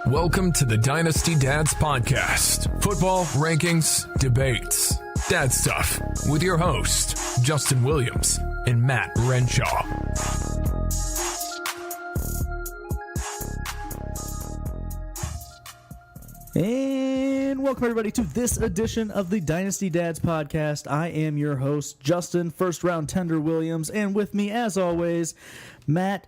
Welcome to the Dynasty Dads podcast. Football, rankings, debates, dad stuff with your host, Justin Williams and Matt Renshaw. And welcome everybody to this edition of the Dynasty Dads podcast. I am your host, Justin, first round tender Williams, and with me as always, Matt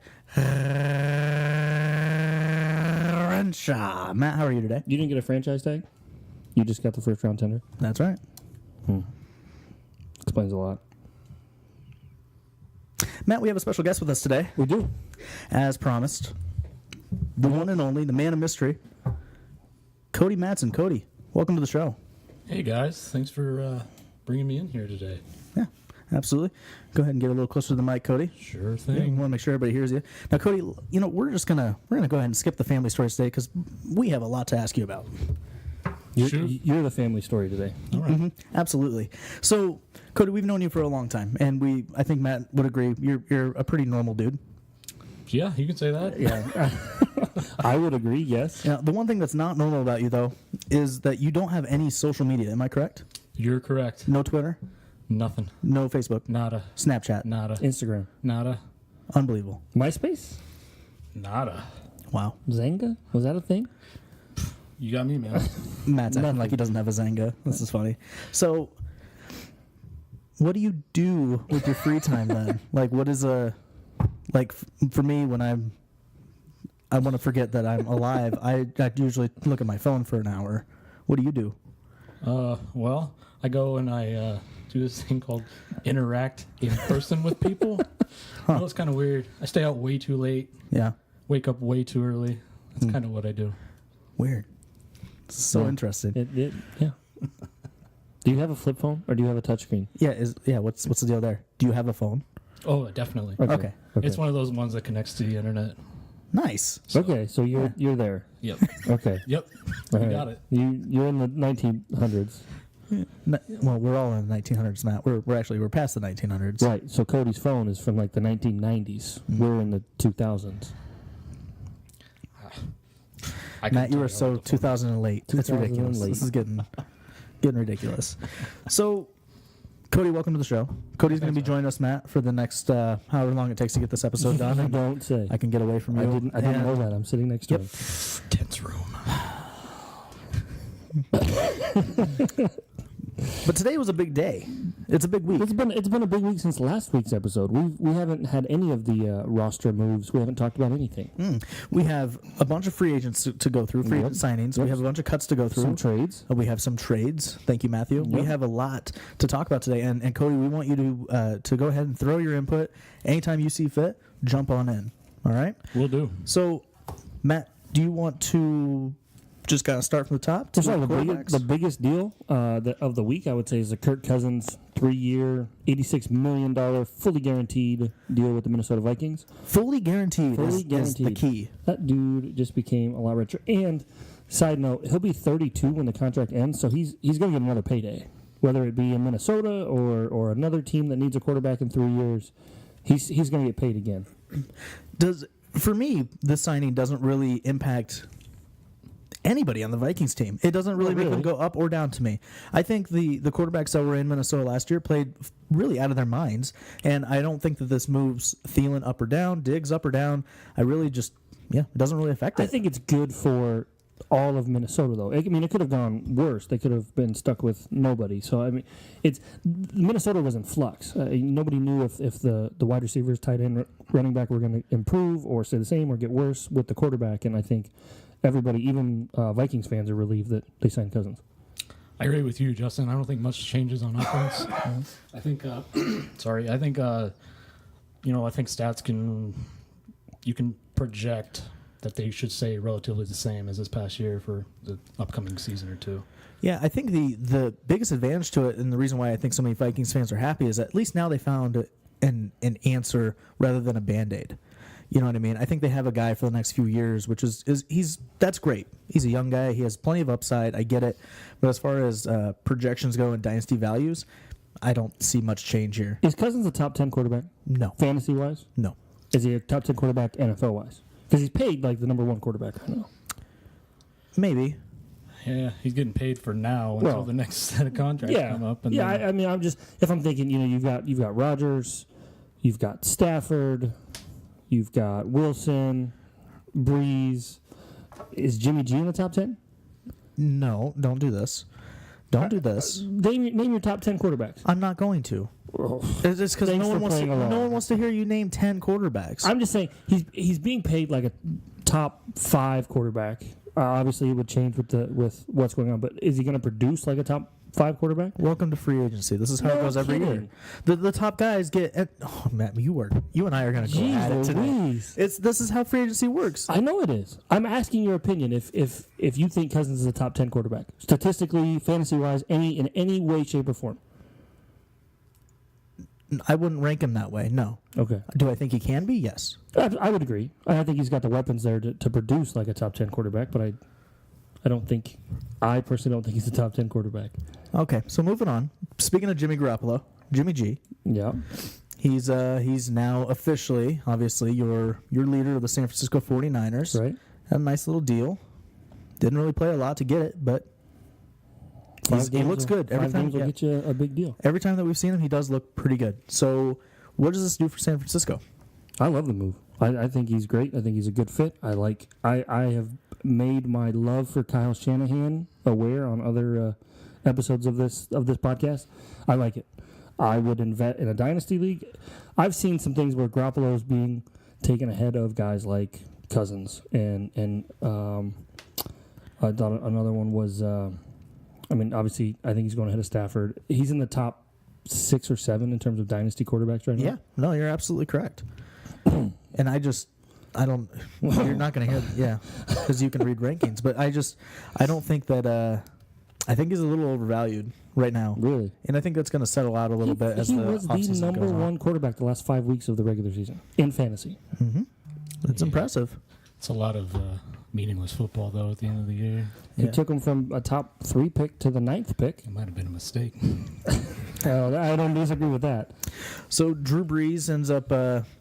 Renshaw. Matt, how are you today? You didn't get a franchise tag? You just got the first round tender? That's right. Explains a lot. Matt, we have a special guest with us today. We do. As promised, the one and only, the man of mystery, Cody Madsen. Cody, welcome to the show. Hey guys, thanks for bringing me in here today. Yeah, absolutely. Go ahead and get a little closer to the mic, Cody. Sure Yeah, we thing. want to make sure everybody hears you. Now, Cody, you know, we're gonna go ahead and skip the family stories today because we have a lot to ask you about. You're the family story today. All right. Absolutely. So, Cody, we've known you for a long time, and I think Matt would agree, you're a pretty normal dude. Yeah, you can say that. Yeah. I would agree, yes. Now, the one thing that's not normal about you, though, is that you don't have any social media. Am I correct? You're correct. No Twitter, Nothing. no Facebook, Nada. Snapchat. Nada. Instagram. Nada. Unbelievable. MySpace? Nada. Wow. Zanga? Was that a thing? You got me, man. Matt's acting like he doesn't have a Zanga. This is funny. So, what do you do with your free time then? Like, what is for me, when I want to forget that I'm alive, I usually look at my phone for an hour. What do you do? Well, I go and I do this thing called interact in person with people. You know, it's kind of weird. I stay out way too late, Yeah. wake up way too early. That's kind of what I do. Weird. So Yeah. interesting. Yeah. Do you have a flip phone or do you have a touchscreen? What's the deal there? Do you have a phone? Oh, definitely. Okay. It's one of those ones that connects to the internet. Nice. Okay, so you're there. Yep. Okay. Yep. All You right. got it. You're in the 1900s. Well, we're all in the 1900s, Matt. We're past the 1900s. Right, so Cody's phone is from like the 1990s. We're in the 2000s. Matt, you are are so 2000 and late. That's 2000 ridiculous. and late. This is getting ridiculous. So, Cody, welcome to the show. Cody's going to be joining us, Matt, for the next however long it takes to get this episode done. You and don't say. I can get away from you. I didn't know that. I'm sitting next to Yep. him. Tense room. But today was a big day. It's a big week. It's been a big week since last week's episode. We haven't had any of the roster moves. We haven't talked about anything. We have a bunch of free agents to go through, free agent signings. We have a bunch of cuts to go through. Some trades. We have some trades. Thank you, Matthew. We have a lot to talk about today. And Cody, we want you to go ahead and throw your input. Anytime you see fit, jump on in. All right? Will do. So, Matt, do you want to just kind of start from the top? To The biggest deal of the week, I would say, is the Kirk Cousins 3-year, $86 million, fully guaranteed deal with the Minnesota Vikings. Fully guaranteed, Fully is the guaranteed. key. That dude just became a lot richer. And, side note, he'll be 32 when the contract ends, so he's going to get another payday. Whether it be in Minnesota or another team that needs a quarterback in 3 years, he's going to get paid again. For me, this signing doesn't really impact anybody on the Vikings team. It doesn't really make them go up or down to me. I think the quarterbacks that were in Minnesota last year played really out of their minds, and I don't think that this moves Thielen up or down, Diggs up or down. I really just, it doesn't really affect it. I think it's good for all of Minnesota, though. I mean, it could have gone worse. They could have been stuck with nobody. So, I mean, Minnesota was in flux. Nobody knew if the wide receivers, tight end, running back were going to improve or stay the same or get worse with the quarterback, and I think everybody, even Vikings fans, are relieved that they signed Cousins. I agree with you, Justin. I don't think much changes on offense. I think, I think stats you can project that they should stay relatively the same as this past year for the upcoming season or two. Yeah, I think the biggest advantage to it, and the reason why I think so many Vikings fans are happy, is at least now they found an answer rather than a Band-Aid. You know what I mean? I think they have a guy for the next few years, which that's great. He's a young guy. He has plenty of upside. I get it. But as far as projections go and dynasty values, I don't see much change here. Is Cousins a top 10 quarterback? No. Fantasy-wise? No. Is he a top 10 quarterback NFL-wise? Because he's paid like the number one quarterback right now. Maybe. Yeah, he's getting paid for now until the next set of contracts come up. And I mean, I'm just if I'm thinking, you've got Rodgers, you've got Stafford, you've got Wilson, Breeze. Is Jimmy G in the top 10? No, don't do this. Don't do this. Name your top 10 quarterbacks. I'm not going to. It's because no one wants to hear you name 10 quarterbacks. I'm just saying he's being paid like a top 5 quarterback. Obviously, it would change with what's going on, but is he going to produce like a top 5 quarterback? Welcome to free agency. This is how it goes every year. The top guys get. Oh, Matt, you and I are going to go at it today. This is how free agency works. I know it is. I'm asking your opinion. If you think Cousins is a top 10 quarterback, statistically, fantasy wise, in any way, shape, or form. I wouldn't rank him that way. No. Okay. Do I think he can be? Yes. I would agree. I think he's got the weapons there to produce like a top 10 quarterback, but I personally don't think he's a top 10 quarterback. Okay, so moving on. Speaking of Jimmy Garoppolo, Jimmy G. Yeah. He's now officially, obviously, your leader of the San Francisco 49ers. Right. Had a nice little deal. Didn't really play a lot to get it, but he looks good. Every time will get you a big deal. Every time that we've seen him, he does look pretty good. So what does this do for San Francisco? I love the move. I think he's great. I think he's a good fit. I have made my love for Kyle Shanahan aware on other episodes of this podcast. I like it. I would invest in a dynasty league. I've seen some things where Garoppolo is being taken ahead of guys like Cousins, and I thought another one was. Obviously, I think he's going ahead of Stafford. He's in the top 6 or 7 in terms of dynasty quarterbacks right now. Yeah, no, you're absolutely correct. And I don't. You're not going to hear, because you can read rankings. But I don't think that. I think he's a little overvalued right now. Really, and I think that's going to settle out a little bit as the offseason goes on. He was the number 1 quarterback the last 5 weeks of the regular season in fantasy. Mm-hmm. That's impressive. It's a lot of meaningless football, though, at the end of the year. He took him from a top 3 pick to the 9th pick. It might have been a mistake. I don't disagree with that. So Drew Brees ends up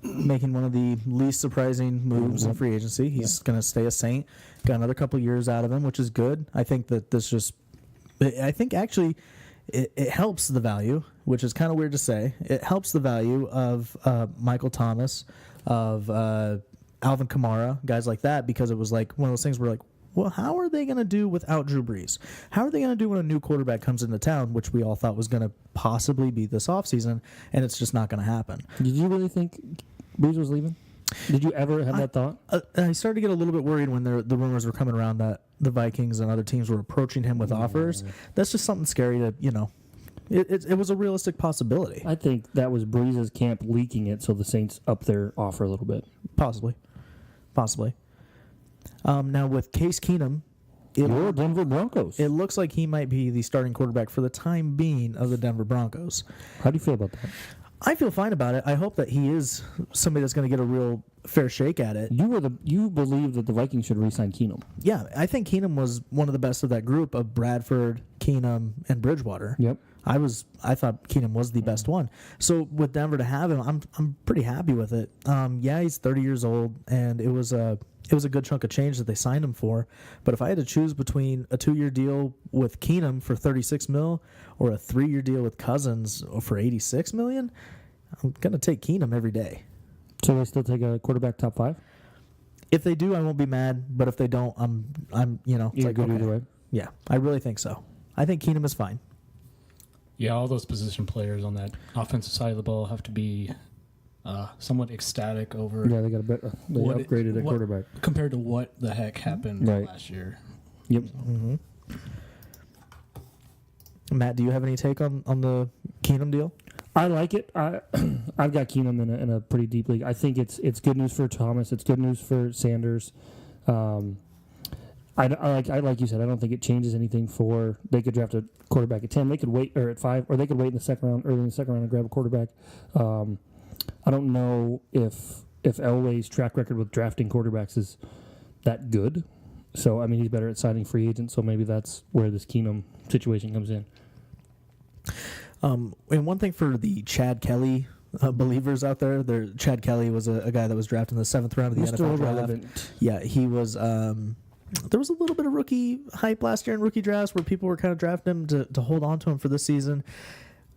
making one of the least surprising moves in free agency. He's going to stay a Saint. Got another couple years out of him, which is good. I think that actually it helps the value, which is kind of weird to say. It helps the value of Michael Thomas, of Alvin Kamara, guys like that, because it was like one of those things where like, well, how are they going to do without Drew Brees? How are they going to do when a new quarterback comes into town, which we all thought was going to possibly be this offseason, and it's just not going to happen? Did you really think Brees was leaving? Did you ever have that thought? I started to get a little bit worried when the rumors were coming around that the Vikings and other teams were approaching him with offers. That's just something scary to, it was a realistic possibility. I think that was Brees' camp leaking it so the Saints up their offer a little bit. Possibly. Now with Case Keenum, your Denver Broncos. It looks like he might be the starting quarterback for the time being of the Denver Broncos. How do you feel about that? I feel fine about it. I hope that he is somebody that's going to get a real fair shake at it. You believe that the Vikings should re-sign Keenum? Yeah, I think Keenum was one of the best of that group of Bradford, Keenum, and Bridgewater. Yep. I thought Keenum was the best one. So with Denver to have him, I'm pretty happy with it. He's 30 years old, and it was a good chunk of change that they signed him for. But if I had to choose between a 2-year deal with Keenum for $36 million or a 3-year deal with Cousins for $86 million, I'm gonna take Keenum every day. So they still take a quarterback top 5? If they do, I won't be mad. But if they don't, it's You're like good okay. Either way. Yeah, I really think so. I think Keenum is fine. Yeah, all those position players on that offensive side of the ball have to be somewhat ecstatic over. Yeah, they got they upgraded a quarterback compared to what the heck happened last year. Yep. Mm-hmm. Matt, do you have any take on the Keenum deal? I like it. I've got Keenum in a pretty deep league. I think it's good news for Thomas. It's good news for Sanders. I like you said. I don't think it changes anything for. They could draft a quarterback at 10. They could wait or at 5, or they could wait in the second round, early in the second round, and grab a quarterback. I don't know if Elway's track record with drafting quarterbacks is that good. So I mean, he's better at signing free agents. So maybe that's where this Keenum situation comes in. And one thing for the Chad Kelly believers out there, Chad Kelly was a guy that was drafted in the 7th round of the NFL draft. Irrelevant. Yeah, he was There was a little bit of rookie hype last year in rookie drafts where people were kind of drafting him to hold on to him for this season.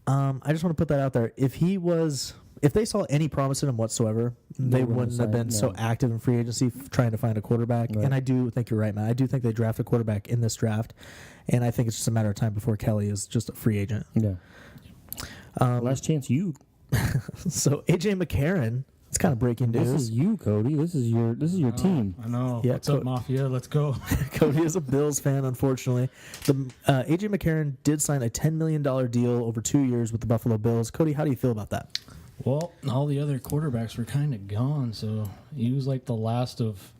I just want to put that out there. If they saw any promise in him whatsoever, they wouldn't have been so active in free agency trying to find a quarterback. Right. And I do think you're right, man. I do think they draft a quarterback in this draft, and I think it's just a matter of time before Kelly is just a free agent. Yeah. Last chance you. So AJ McCarron. It's kind of breaking news. This is you, Cody. This is your team. I know. Yeah, What's up, Mafia? Let's go. Cody is a Bills fan, unfortunately. The AJ McCarron did sign a $10 million deal over 2 years with the Buffalo Bills. Cody, how do you feel about that? Well, all the other quarterbacks were kind of gone, so he was like the last of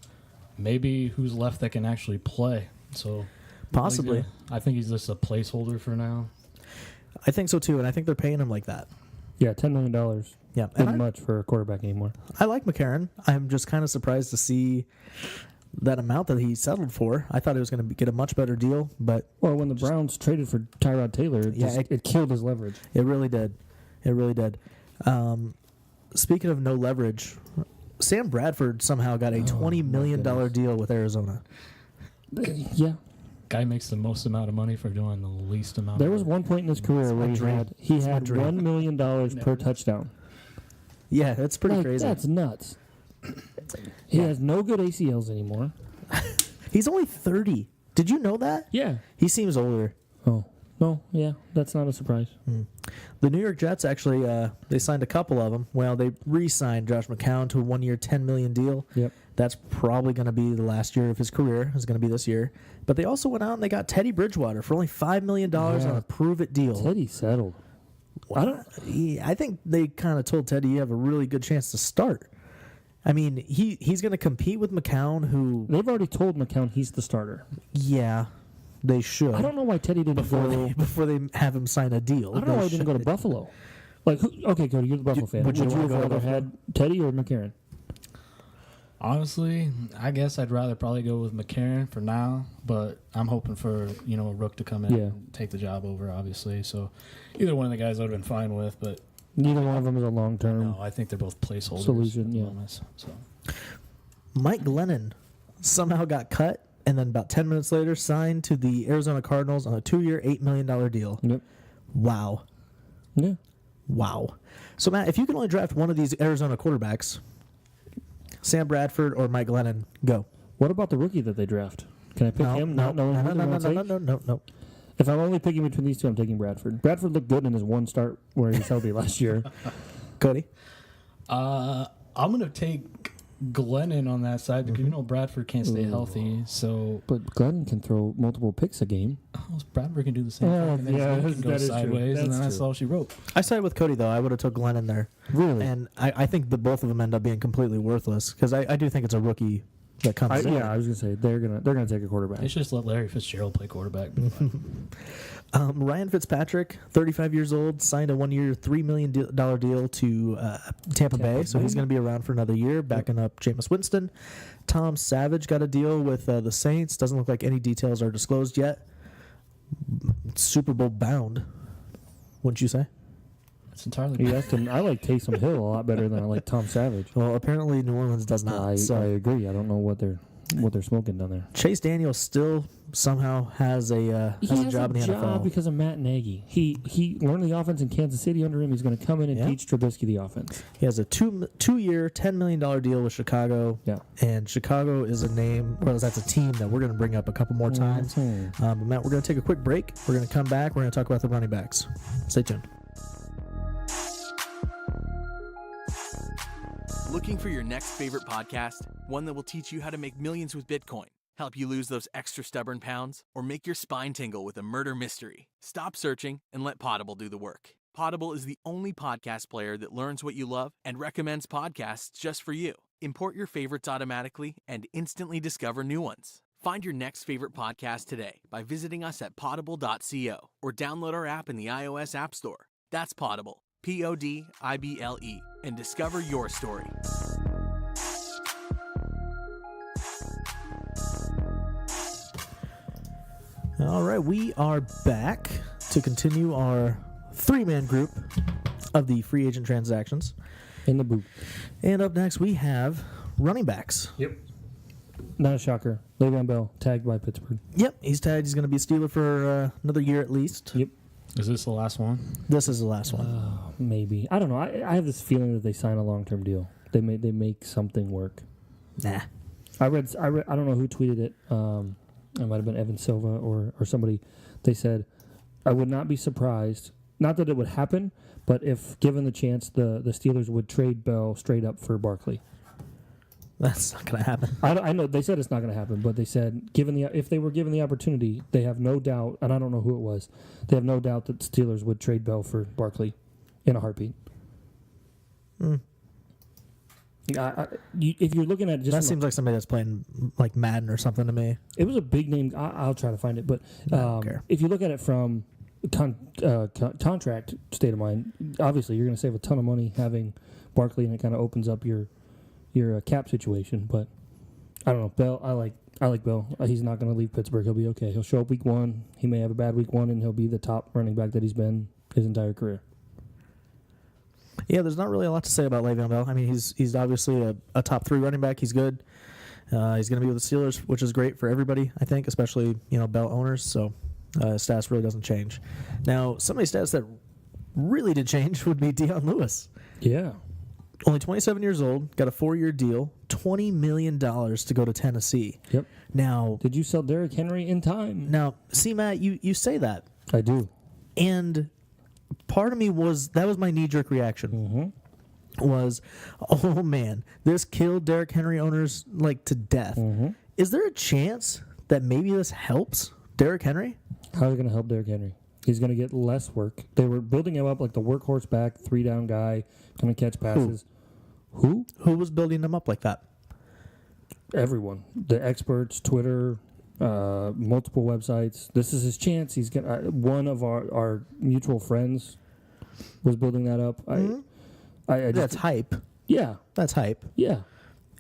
maybe who's left that can actually play. So possibly. I think he's just a placeholder for now. I think so too, and I think they're paying him like that. Yeah, $10 million. Yeah, Not much for a quarterback anymore. I like McCarron. I'm just kind of surprised to see that amount that he settled for. I thought he was going to get a much better deal, but when the Browns traded for Tyrod Taylor, it killed his leverage. It really did. It really did. Speaking of no leverage, Sam Bradford somehow got a $20 million deal with Arizona. Yeah. Guy makes the most amount of money for doing the least amount. There was one point in his career where he had $1 million per touchdown. Yeah, that's pretty crazy. That's nuts. He has no good ACLs anymore. He's only 30. Did you know that? Yeah. He seems older. Oh. No, yeah, that's not a surprise. The New York Jets actually, they signed a couple of them. Well, they re-signed Josh McCown to a 1-year, $10 million deal. Yep. That's probably going to be the last year of his career. Is going to be this year. But they also went out and they got Teddy Bridgewater for only $5 million on a prove-it deal. Teddy settled. I think they kind of told Teddy you have a really good chance to start. I mean, he's going to compete with McCown, who... They've already told McCown he's the starter. Yeah, they should. I don't know why Teddy didn't before they have him sign a deal. I don't know why he didn't go to Buffalo. Okay, Cody, you're the Buffalo fan. Would you have rather had Teddy or McCarron? Honestly, I guess I'd rather probably go with McCarron for now, but I'm hoping for a Rook to come in and take the job over, obviously. So either one of the guys I would have been fine with, but neither one of them is a long-term. No, I think they're both placeholders. Solution, yeah. So. Mike Glennon somehow got cut, and then about 10 minutes later signed to the Arizona Cardinals on a 2-year, $8 million deal. Yep. Wow. Yeah. Wow. So, Matt, if you can only draft one of these Arizona quarterbacks, Sam Bradford or Mike Glennon, go. What about the rookie that they draft? Can I pick him? No. If I'm only picking between these two, I'm taking Bradford. Bradford looked good in his one start where he was healthy last year. Cody? I'm going to take Glennon on that side because Bradford can't stay healthy. So, but Glennon can throw multiple picks a game. Bradford can do the same thing. He can go sideways, and then that's all she wrote. I sided with Cody, though. I would have took Glennon there. Really? And I think the both of them end up being completely worthless because I do think it's a rookie that comes in. Yeah, I was going to say they're gonna take a quarterback. They should just let Larry Fitzgerald play quarterback. Ryan Fitzpatrick, 35 years old, signed a 1-year, $3 million deal to Tampa Bay, so he's going to be around for another year, backing up Jameis Winston. Tom Savage got a deal with the Saints. Doesn't look like any details are disclosed yet. Super Bowl bound, wouldn't you say? That's entirely. You asked him. I like Taysom Hill a lot better than I like Tom Savage. Well, apparently New Orleans does not. I agree. I don't know what they're smoking down there. Chase Daniel still somehow has a job in the NFL because of Matt Nagy. He learned the offense in Kansas City under him. He's going to come in and teach Trubisky the offense. He has a 2-year, $10 million deal with Chicago. Yeah, and Chicago is a name. Well, that's a team that we're going to bring up a couple more times. But Matt, we're going to take a quick break. We're going to come back. We're going to talk about the running backs. Stay tuned. Looking for your next favorite podcast? One that will teach you how to make millions with Bitcoin, help you lose those extra stubborn pounds, or make your spine tingle with a murder mystery? Stop searching and let Podable do the work. Podable is the only podcast player that learns what you love and recommends podcasts just for you. Import your favorites automatically and instantly discover new ones. Find your next favorite podcast today by visiting us at podable.co or download our app in the iOS App Store. That's Podable. Podible, and discover your story. All right, we are back to continue our 3-man group of the free agent transactions. In the booth. And up next, we have running backs. Yep. Not a shocker. Le'Veon Bell tagged by Pittsburgh. Yep, he's tagged. He's going to be a Steeler for another year at least. Yep. Is this the last one? This is the last one. Maybe. I don't know. I have this feeling that they sign a long-term deal. They make something work. Nah. I read. I don't know who tweeted it. It might have been Evan Silva or somebody. They said, I would not be surprised. Not that it would happen, but if given the chance, the Steelers would trade Bell straight up for Barkley. That's not going to happen. I know they said it's not going to happen, but they said if they were given the opportunity, they have no doubt, and I don't know who it was, they have no doubt that the Steelers would trade Bell for Barkley in a heartbeat. If you're looking at just that seems like somebody that's playing like Madden or something to me. it was a big name. I'll try to find it, but I don't care. if you look at it from contract state of mind, obviously you're going to save a ton of money having Barkley, and it kind of opens up your cap situation. But I don't know, Bell. I like Bell. He's not going to leave Pittsburgh. He'll be okay. He'll show up week 1. He may have a bad week 1, and he'll be the top running back that he's been his entire career. Yeah, there's not really a lot to say about Le'Veon Bell. I mean, he's obviously a top 3 running back. He's good. He's going to be with the Steelers, which is great for everybody, I think, especially Bell owners. So stats really doesn't change. Now, some of the stats that really did change would be Dion Lewis. Yeah. Only 27 years old, got a 4-year deal, $20 million to go to Tennessee. Yep. Now, Did you sell Derrick Henry in time? see, Matt, you say that, I do. and part of me was my knee-jerk reaction. Was, oh man, this killed Derrick Henry owners like to death. Is there a chance that maybe this helps Derrick Henry? How is it going to help Derrick Henry? He's going to get less work. They were building him up like the workhorse back, 3-down guy, going to catch passes. Who? Who was building them up like that? Everyone. The experts, Twitter, multiple websites. This is his chance. He's going. One of our mutual friends was building that up. That's hype. Yeah. That's hype. Yeah.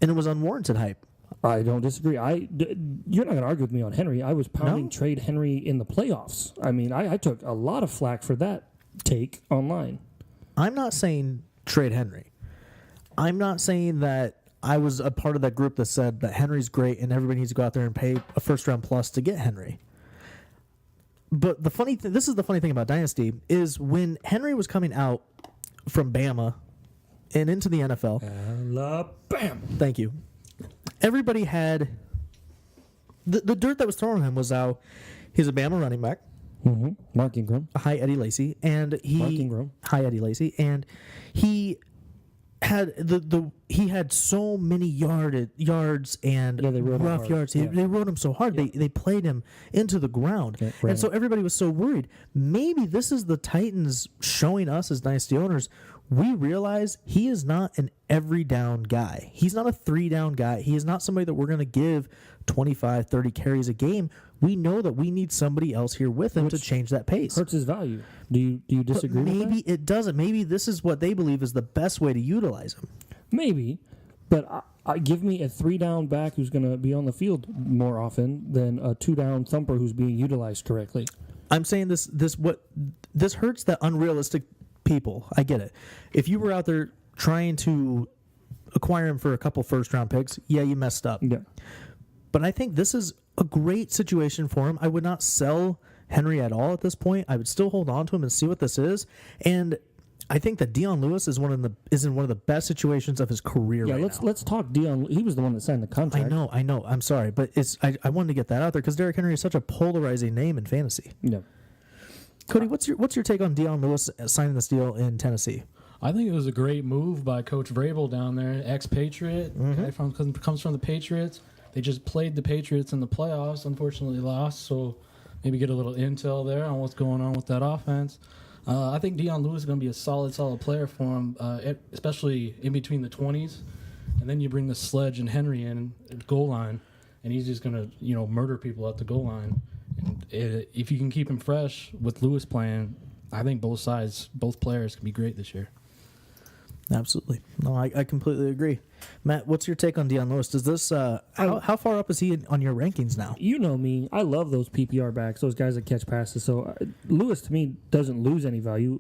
And it was unwarranted hype. I don't disagree. You're not going to argue with me on Henry. I was pounding trade Henry in the playoffs. I mean, I took a lot of flack for that take online. I'm not saying trade Henry. I'm not saying that I was a part of that group that said that Henry's great and everybody needs to go out there and pay a first-round plus to get Henry. But this is the funny thing about Dynasty, is when Henry was coming out from Bama and into the NFL. Alabama. Thank you. Everybody had the dirt that was thrown at him was how he's a Bama running back. Mark Ingram. Hi Eddie Lacy, and Mark Ingram. Hi Eddie Lacy, and he had he had so many yards and they rode him rough hard. yards. Yeah. They rode him so hard. Yeah. They played him into the ground, and so everybody was so worried. Maybe this is the Titans showing us as Dynasty owners. We realize he is not an every down guy. He's not a 3-down guy. He is not somebody that we're going to give 25, 30 carries a game. We know that we need somebody else here with him to change that pace. Hurts his value. Do you disagree with that? Maybe it doesn't. Maybe this is what they believe is the best way to utilize him. Maybe, but give me a 3-down back who's going to be on the field more often than a 2-down thumper who's being utilized correctly. I'm saying this hurts the unrealistic people. I get it. If you were out there trying to acquire him for a couple first-round picks, yeah, you messed up. Yeah. But I think this is a great situation for him. I would not sell Henry at all at this point. I would still hold on to him and see what this is. And I think that Dion Lewis is in one of the best situations of his career. Yeah, let's talk Dion. He was the one that signed the contract. I know. I'm sorry, but I wanted to get that out there because Derrick Henry is such a polarizing name in fantasy. Yeah. Cody, what's your take on Dion Lewis signing this deal in Tennessee? I think it was a great move by Coach Vrabel down there, ex-Patriot, guy comes from the Patriots. They just played the Patriots in the playoffs, unfortunately lost, so maybe get a little intel there on what's going on with that offense. I think Dion Lewis is going to be a solid player for him, especially in between the 20s. And then you bring the Sledge and Henry in at the goal line, and he's just going to murder people at the goal line. And if you can keep him fresh with Lewis playing, I think both players can be great this year. Absolutely. No, I completely agree. Matt, what's your take on Dion Lewis? Does this how far up is he on your rankings now? You know me. I love those PPR backs, those guys that catch passes. So Lewis, to me, doesn't lose any value.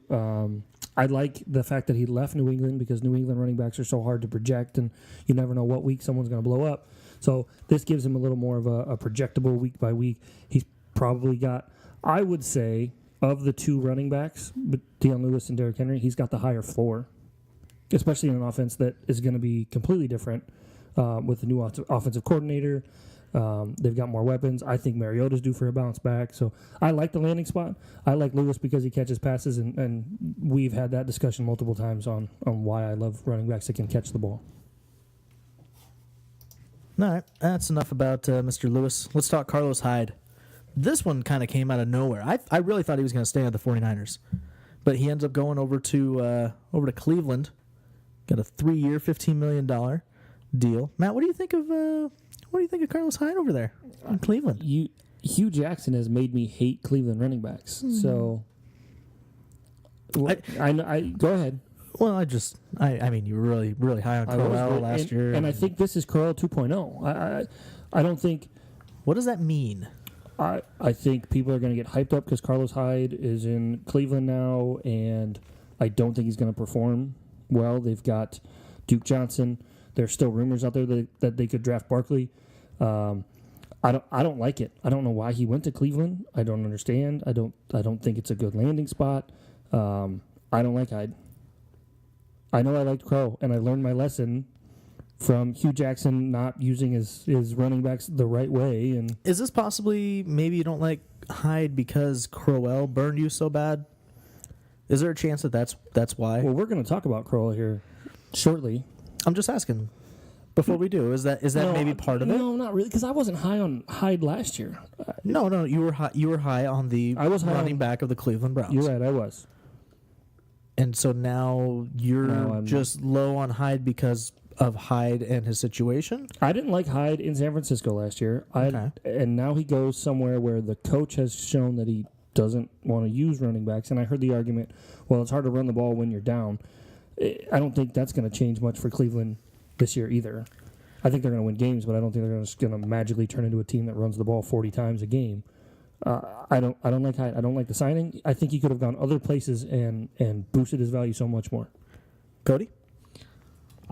I like the fact that he left New England because New England running backs are so hard to project, and you never know what week someone's going to blow up. So this gives him a little more of a projectable week by week. He's probably got, I would say, of the two running backs, Deion Lewis and Derrick Henry, he's got the higher floor, especially in an offense that is going to be completely different with the new offensive coordinator. They've got more weapons. I think Mariota's due for a bounce back. So I like the landing spot. I like Lewis because he catches passes, and we've had that discussion multiple times on why I love running backs that can catch the ball. All right, that's enough about Mr. Lewis. Let's talk Carlos Hyde. This one kind of came out of nowhere. I really thought he was going to stay at the 49ers, but he ends up going over to Cleveland. Got a 3-year, $15 million deal. Matt, what do you think of Carlos Hyde over there in Cleveland? Hugh Jackson has made me hate Cleveland running backs. Mm-hmm. So I go ahead. Well, I mean, you were really, really high on Crowell last year. And I think this is Crowell 2.0. I don't think... What does that mean? I think people are going to get hyped up because Carlos Hyde is in Cleveland now, and I don't think he's going to perform well. They've got Duke Johnson. There's still rumors out there that they could draft Barkley. I don't like it. I don't know why he went to Cleveland. I don't understand. I don't think it's a good landing spot. I don't like Hyde. I know I liked Crow, and I learned my lesson from Hugh Jackson not using his running backs the right way. And is this possibly maybe you don't like Hyde because Crowell burned you so bad? Is there a chance that's why? Well, we're going to talk about Crowell here shortly. I'm just asking. Before we do, is that maybe part of it? No, not really, because I wasn't high on Hyde last year. No, you were high on the running back of the Cleveland Browns. You're right, I was. And so now you're just low on Hyde because of Hyde and his situation? I didn't like Hyde in San Francisco last year. And now he goes somewhere where the coach has shown that he doesn't want to use running backs. And I heard the argument, well, it's hard to run the ball when you're down. I don't think that's going to change much for Cleveland this year either. I think they're going to win games, but I don't think they're just going to magically turn into a team that runs the ball 40 times a game. I don't like Hyde. I don't like the signing. I think he could have gone other places and boosted his value so much more. Cody?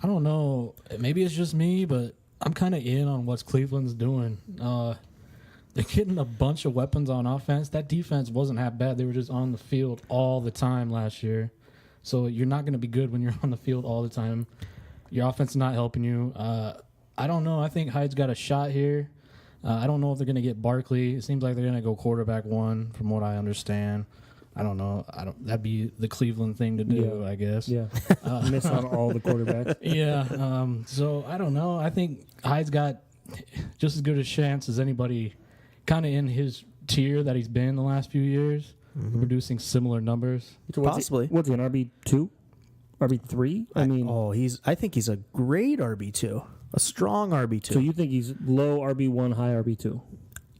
I don't know. Maybe it's just me, but I'm kind of in on what Cleveland's doing. They're getting a bunch of weapons on offense. That defense wasn't that bad. They were just on the field all the time last year. So you're not going to be good when you're on the field all the time. Your offense is not helping you. I don't know. I think Hyde's got a shot here. I don't know if they're going to get Barkley. It seems like they're going to go quarterback one, from what I understand. I don't know. That'd be the Cleveland thing to do, I guess. Yeah. Miss on all the quarterbacks. Yeah. So I don't know. I think Hyde's got just as good a chance as anybody, kind of in his tier that he's been the last few years, producing similar numbers. Possibly. What's he, an RB2? RB3? I think he's a great RB2. A strong RB2. So you think he's low RB1, high RB2?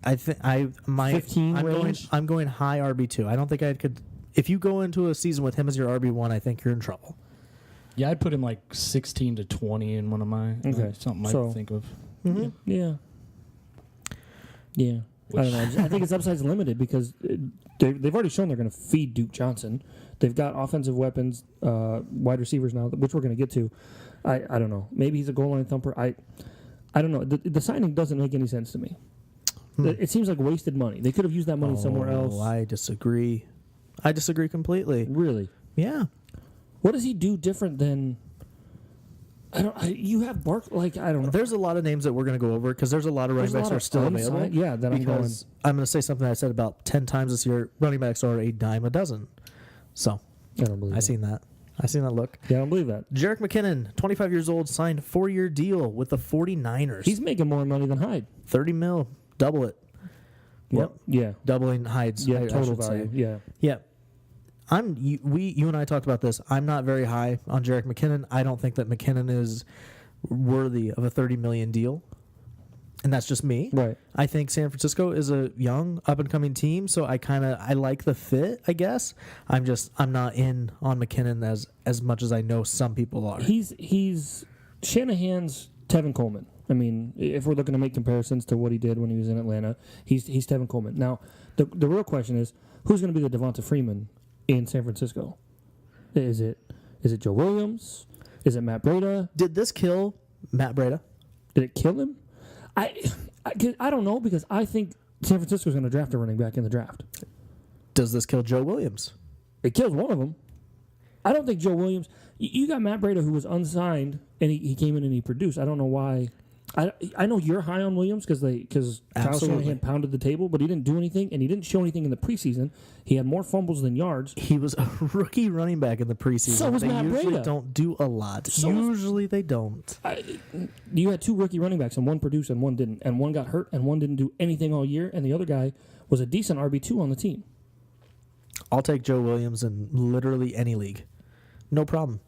I think 15 range. I'm going high RB2. I don't think I could. If you go into a season with him as your RB1, I think you're in trouble. Yeah, I'd put him like 16 to 20 in one of my something I think of. Mm-hmm. Yeah. I don't know. I think his upside's limited because they've already shown they're going to feed Duke Johnson. They've got offensive weapons, wide receivers now, which we're going to get to. I don't know. Maybe he's a goal line thumper. I don't know. The signing doesn't make any sense to me. It seems like wasted money. They could have used that money somewhere else. I disagree. I disagree completely. Really? Yeah. What does he do different than? You have I don't know. There's a lot of names that we're going to go over because there's a lot of running backs that are still available. Yeah, that I'm going. I'm going to say something I said about 10 times this year. Running backs are a dime a dozen. So I don't believe. I seen that look. Yeah, I don't believe that. Jerick McKinnon, 25 years old, signed 4-year deal with the 49ers. He's making more money than Hyde. $30 million, double it. Yep. Yeah. Doubling Hyde's total value. Say. Yeah. Yeah. You and I talked about this. I'm not very high on Jerick McKinnon. I don't think that McKinnon is worthy of a $30 million deal. And that's just me. Right. I think San Francisco is a young, up-and-coming team, so I like the fit, I guess. I'm not in on McKinnon as much as I know some people are. He's Shanahan's Tevin Coleman. I mean, if we're looking to make comparisons to what he did when he was in Atlanta, he's Tevin Coleman. Now, the real question is, who's going to be the Devonta Freeman in San Francisco? Is it Joe Williams? Is it Matt Breida? Did this kill Matt Breida? Did it kill him? I don't know, because I think San Francisco's going to draft a running back in the draft. Does this kill Joe Williams? It kills one of them. I don't think Joe Williams. You got Matt Breida, who was unsigned, and he came in and he produced. I don't know why. I know you're high on Williams because Kyle Shanahan pounded the table, but he didn't do anything, and he didn't show anything in the preseason. He had more fumbles than yards. He was a rookie running back in the preseason. So was Matt Breida. They usually don't do a lot. Usually they don't. You had two rookie running backs, and one produced and one didn't, and one got hurt, and one didn't do anything all year, and the other guy was a decent RB2 on the team. I'll take Joe Williams in literally any league. No problem.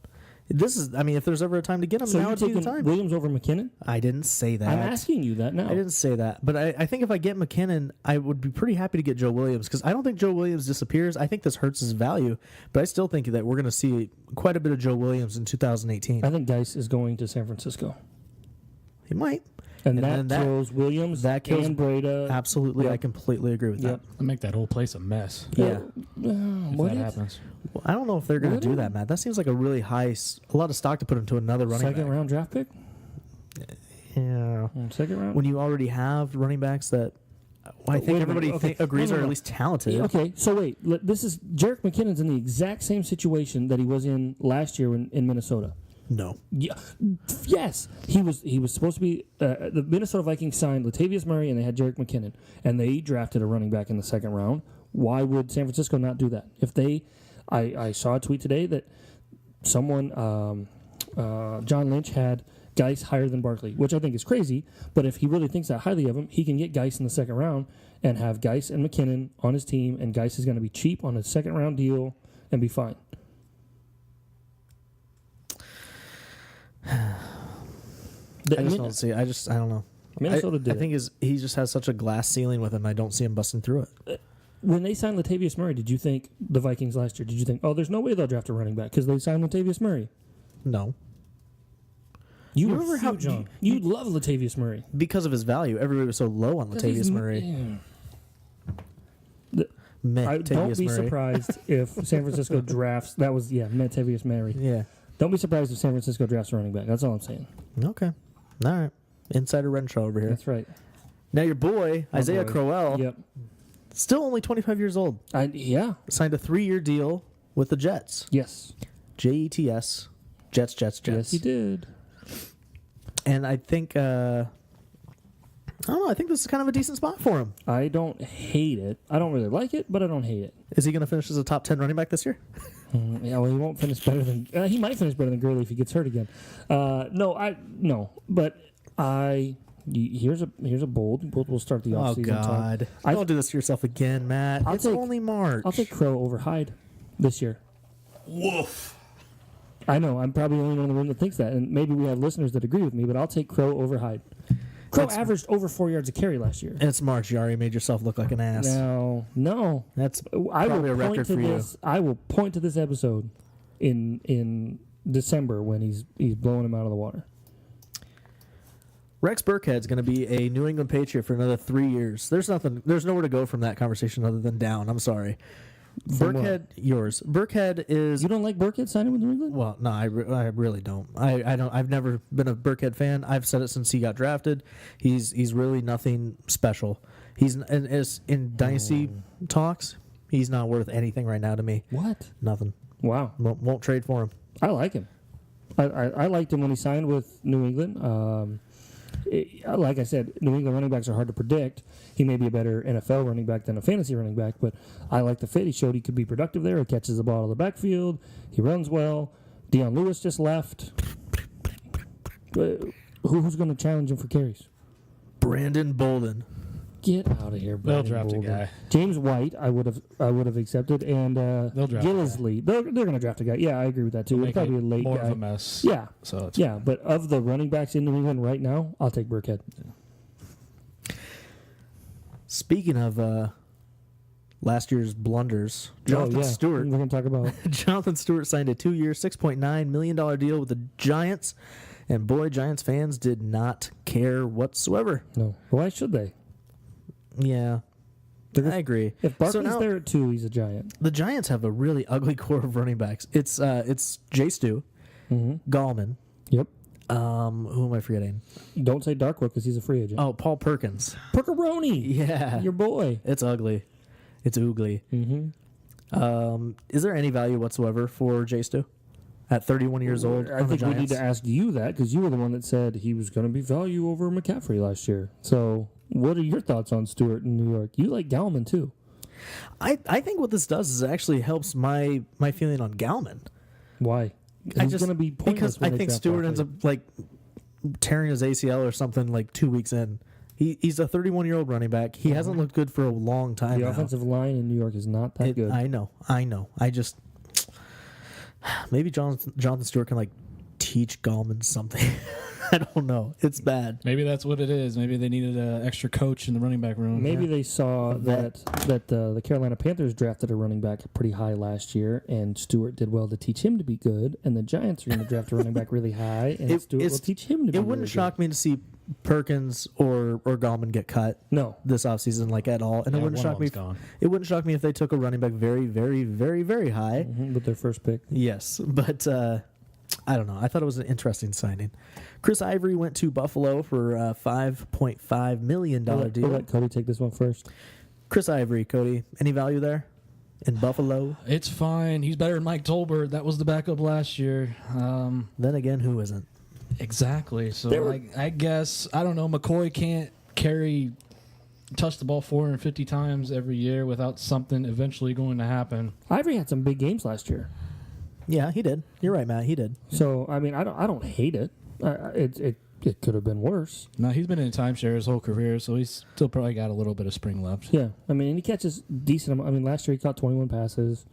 If there's ever a time to get him, so now you're would be the taking time. Williams over McKinnon? I didn't say that. I'm asking you that now. I didn't say that. But I think if I get McKinnon, I would be pretty happy to get Joe Williams, because I don't think Joe Williams disappears. I think this hurts his value, but I still think that we're going to see quite a bit of Joe Williams in 2018. I think Geis is going to San Francisco. He might. And that kills Williams and Breida. Absolutely. Yep. I completely agree with that. It'll make that whole place a mess. Yeah. If that happens. Well, I don't know if they're going to do that, Matt. That seems like a really a lot of stock to put into another running back. Second round draft pick? Yeah. Second round? When you already have running backs that I think everybody agrees are at least talented. Okay, so wait. This is Jerick McKinnon's in the exact same situation that he was in last year in Minnesota. No. Yeah. Yes. He was supposed to be the Minnesota Vikings signed Latavius Murray, and they had Jerick McKinnon, and they drafted a running back in the second round. Why would San Francisco not do that? If they I saw a tweet today that someone John Lynch had Geis higher than Barkley, which I think is crazy, but if he really thinks that highly of him, he can get Geis in the second round and have Geis and McKinnon on his team, and Geis is going to be cheap on a second round deal and be fine. I don't know. Minnesota did. I think he just has such a glass ceiling with him. I don't see him busting through it. When they signed Latavius Murray, did you think the Vikings last year? Did you think, oh, there's no way they'll draft a running back because they signed Latavius Murray? No. You remember how you love Latavius Murray because of his value. Everybody was so low on Latavius Murray. Don't be surprised if San Francisco drafts. That was Latavius Murray. Yeah. Don't be surprised if San Francisco drafts a running back. That's all I'm saying. Okay. All right. Insider Renshaw over here. That's right. Now your boy, Isaiah Crowell, yep, still only 25 years old. Yeah. Signed a 3-year deal with the Jets. Yes. Jets. Jets. Yes, he did. And I think, I don't know, I think this is kind of a decent spot for him. I don't hate it. I don't really like it, but I don't hate it. Is he going to finish as a top 10 running back this year? Yeah, well, he won't finish better than... he might finish better than Gurley if he gets hurt again. Here's a bold. We'll start the offseason. Oh, God. Don't do this to yourself again, Matt. It's only March. I'll take Crow over Hyde this year. Woof. I know. I'm probably the only one in the room that thinks that, and maybe we have listeners that agree with me, but I'll take Crow over Hyde. Crow averaged over 4 yards a carry last year. It's March. You already made yourself look like an ass. No. That's probably a record for you. I will point to this episode in December when he's blowing him out of the water. Rex Burkhead's going to be a New England Patriot for another 3 years. There's nowhere to go from that conversation other than down. I'm sorry. Burkhead, yours. Burkhead is... You don't like Burkhead signing with New England? Well, no, I really don't. I don't. I've never been a Burkhead fan. I've said it since he got drafted. He's really nothing special. He's in Dynasty talks. He's not worth anything right now to me. What? Nothing. Wow. Won't trade for him. I like him. I liked him when he signed with New England. Like I said, New England running backs are hard to predict. He may be a better NFL running back than a fantasy running back, but I like the fit. He showed he could be productive there. He catches the ball out of the backfield. He runs well. Deion Lewis just left. Who's going to challenge him for carries? Brandon Bolden. Get out of here, They'll Brandon draft Bolden. a guy. James White, I would have accepted, and they'll draft Gillisley. They're going to draft a guy. Yeah, I agree with that too. It's probably a late more guy. of a mess. Yeah, so it's yeah. But of the running backs in New England right now, I'll take Burkhead. Speaking of last year's blunders, Jonathan Stewart. We're going to talk about Jonathan Stewart signed a 2-year, $6.9 million deal with the Giants, and boy, Giants fans did not care whatsoever. No. Why should they? Yeah, I agree. If Barkley's there at 2, he's a Giant. The Giants have a really ugly core of running backs. It's Jay Stu, Gallman, Yep. Who am I forgetting? Don't say Darkwood because he's a free agent. Oh, Paul Perkins. Percaroni. Yeah. Your boy. It's ugly. It's oogly. Mm-hmm. Is there any value whatsoever for J Stu at 31 years old? I think we need to ask you that because you were the one that said he was going to be value over McCaffrey last year. So what are your thoughts on Stewart in New York? You like Gallman too. I think what this does is it actually helps my feeling on Gallman. Why? He's going to be pointless because I think Stewart ends up like tearing his ACL or something like 2 weeks in. He's a 31-year-old running back. He hasn't looked good for a long time The now. offensive line in New York is not that good. I know. I just maybe Jonathan Stewart can like teach Gallman something. I don't know. It's bad. Maybe that's what it is. Maybe they needed an extra coach in the running back room. Maybe they saw that the Carolina Panthers drafted a running back pretty high last year, and Stewart did well to teach him to be good, and the Giants are going to draft a running back really high, and Stewart will teach him to be good. It wouldn't shock me to see Perkins or Gallman get cut this offseason, like at all. And it wouldn't shock me. It wouldn't shock me if they took a running back very, very, very, very high with their first pick. Yes, but I don't know. I thought it was an interesting signing. Chris Ivory went to Buffalo for a $5.5 million deal. We'll let Cody take this one first. Chris Ivory, Cody, any value there in Buffalo? It's fine. He's better than Mike Tolbert. That was the backup last year. Then again, who isn't? Exactly. So I guess, I don't know, McCoy can't touch the ball 450 times every year without something eventually going to happen. Ivory had some big games last year. Yeah, he did. You're right, Matt. He did. So I mean, I don't hate it. It could have been worse. No, he's been in timeshare his whole career, so he's still probably got a little bit of spring left. Yeah, I mean, and he catches decent. I mean, last year he caught 21 passes.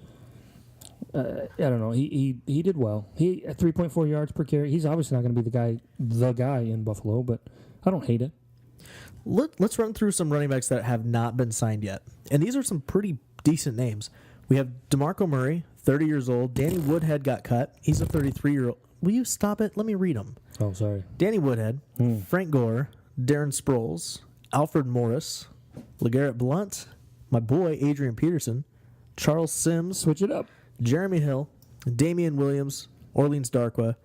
I don't know. He did well. He at 3.4 yards per carry. He's obviously not going to be the guy in Buffalo, but I don't hate it. Let's run through some running backs that have not been signed yet, and these are some pretty decent names. We have DeMarco Murray, 30 years old. Danny Woodhead got cut. He's a 33-year-old. Will you stop it? Let me read them. Oh, sorry. Danny Woodhead, Frank Gore, Darren Sproles, Alfred Morris, LeGarrette Blount, my boy Adrian Peterson, Charles Sims, Switch it up. Jeremy Hill, Damian Williams, Orleans Darkwa,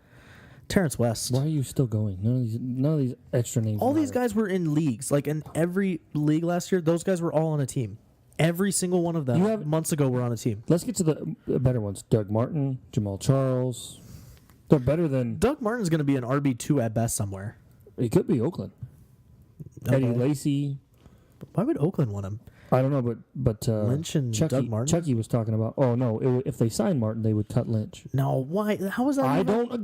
Terrence West. Why are you still going? None of these extra names. All matter. these guys were in leagues. Like in every league last year, those guys were all on a team. Every single one of them months ago were on a team. Let's get to the better ones. Doug Martin, Jamal Charles. They're better than... Doug Martin's going to be an RB2 at best somewhere. He could be Oakland. Okay. Eddie Lacy. Why would Oakland want him? I don't know, but Lynch and Doug Martin? Chucky was talking about... Oh, no. If they signed Martin, they would cut Lynch. No, why? How is that?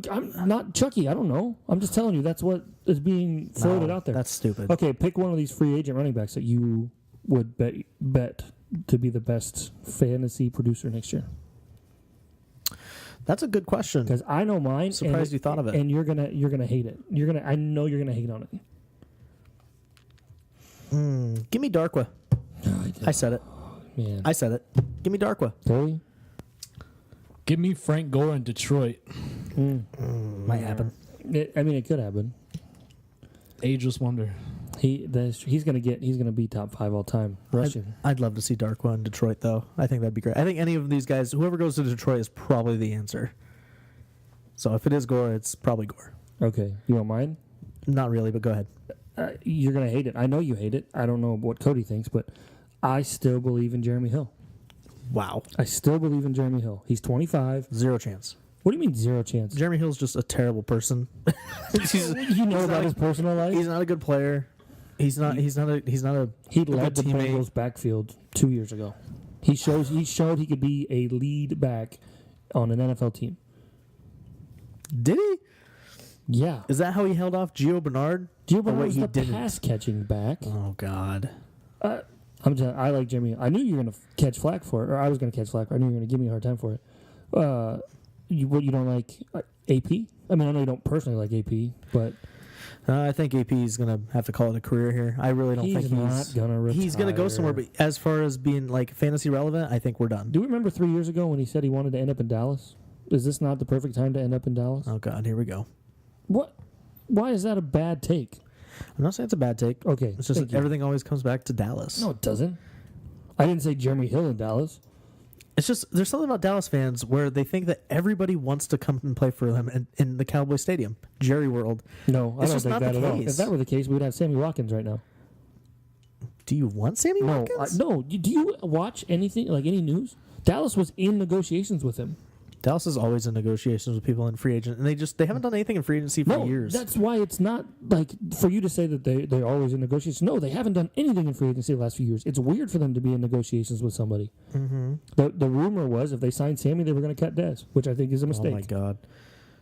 I'm not Chucky. I don't know. I'm just telling you that's what is being floated out there. That's stupid. Okay, pick one of these free agent running backs that you would bet to be the best fantasy producer next year. That's a good question. Because I know mine. Surprised you thought of it. And you're gonna hate it. I know you're gonna hate on it. Give me Darkwa. I said it. Man. I said it. Give me Darkwa. Really? Give me Frank Gore in Detroit. Might happen. It could happen. Ageless wonder. He's gonna be top 5 all time rushing. I'd love to see Darkwa in Detroit, though. I think that'd be great. I think any of these guys, whoever goes to Detroit, is probably the answer. So if it is Gore, it's probably Gore. Okay, you want mine? Not really, but go ahead. You're gonna hate it. I know you hate it. I don't know what Cody thinks, but I still believe in Jeremy Hill. Wow. I still believe in Jeremy Hill. He's 25. Zero chance. What do you mean zero chance? Jeremy Hill's just a terrible person. You know about his personal life? He's not a good player. He's not a He led the teammate. Bengals backfield 2 years ago. He showed he could be a lead back on an NFL team. Did he? Yeah. Is that how he held off Gio Bernard? Gio Bernard was the pass catching back. Oh God. I like Jeremy. I knew you were going to catch flack for it, or I was going to catch flack. I knew you were going to give me a hard time for it. You don't like AP? I mean, I know you don't personally like AP, but I think AP is going to have to call it a career here. I really don't think he's not going to retire. He's going to go somewhere, but as far as being like fantasy relevant, I think we're done. Do you remember 3 years ago when he said he wanted to end up in Dallas? Is this not the perfect time to end up in Dallas? Oh God, here we go. What? Why is that a bad take? I'm not saying it's a bad take. Okay. It's just that everything always comes back to Dallas. No, it doesn't. I didn't say Jeremy Hill in Dallas. It's just there's something about Dallas fans where they think that everybody wants to come and play for them in the Cowboy Stadium, Jerry World. No, I It's don't just think not that the at all. case. If that were the case, we would have Sammy Watkins right now. Do you want Sammy No, Watkins? no. Do you watch anything, like any news? Dallas was in negotiations with him. Dallas is always in negotiations with people in free agent, and they haven't done anything in free agency for No, years. that's why it's not like for you to say that they're always in negotiations. No, they haven't done anything in free agency the last few years. It's weird for them to be in negotiations with somebody. Mm-hmm. The rumor was if they signed Sammy, they were going to cut Dez, which I think is a mistake. Oh my God.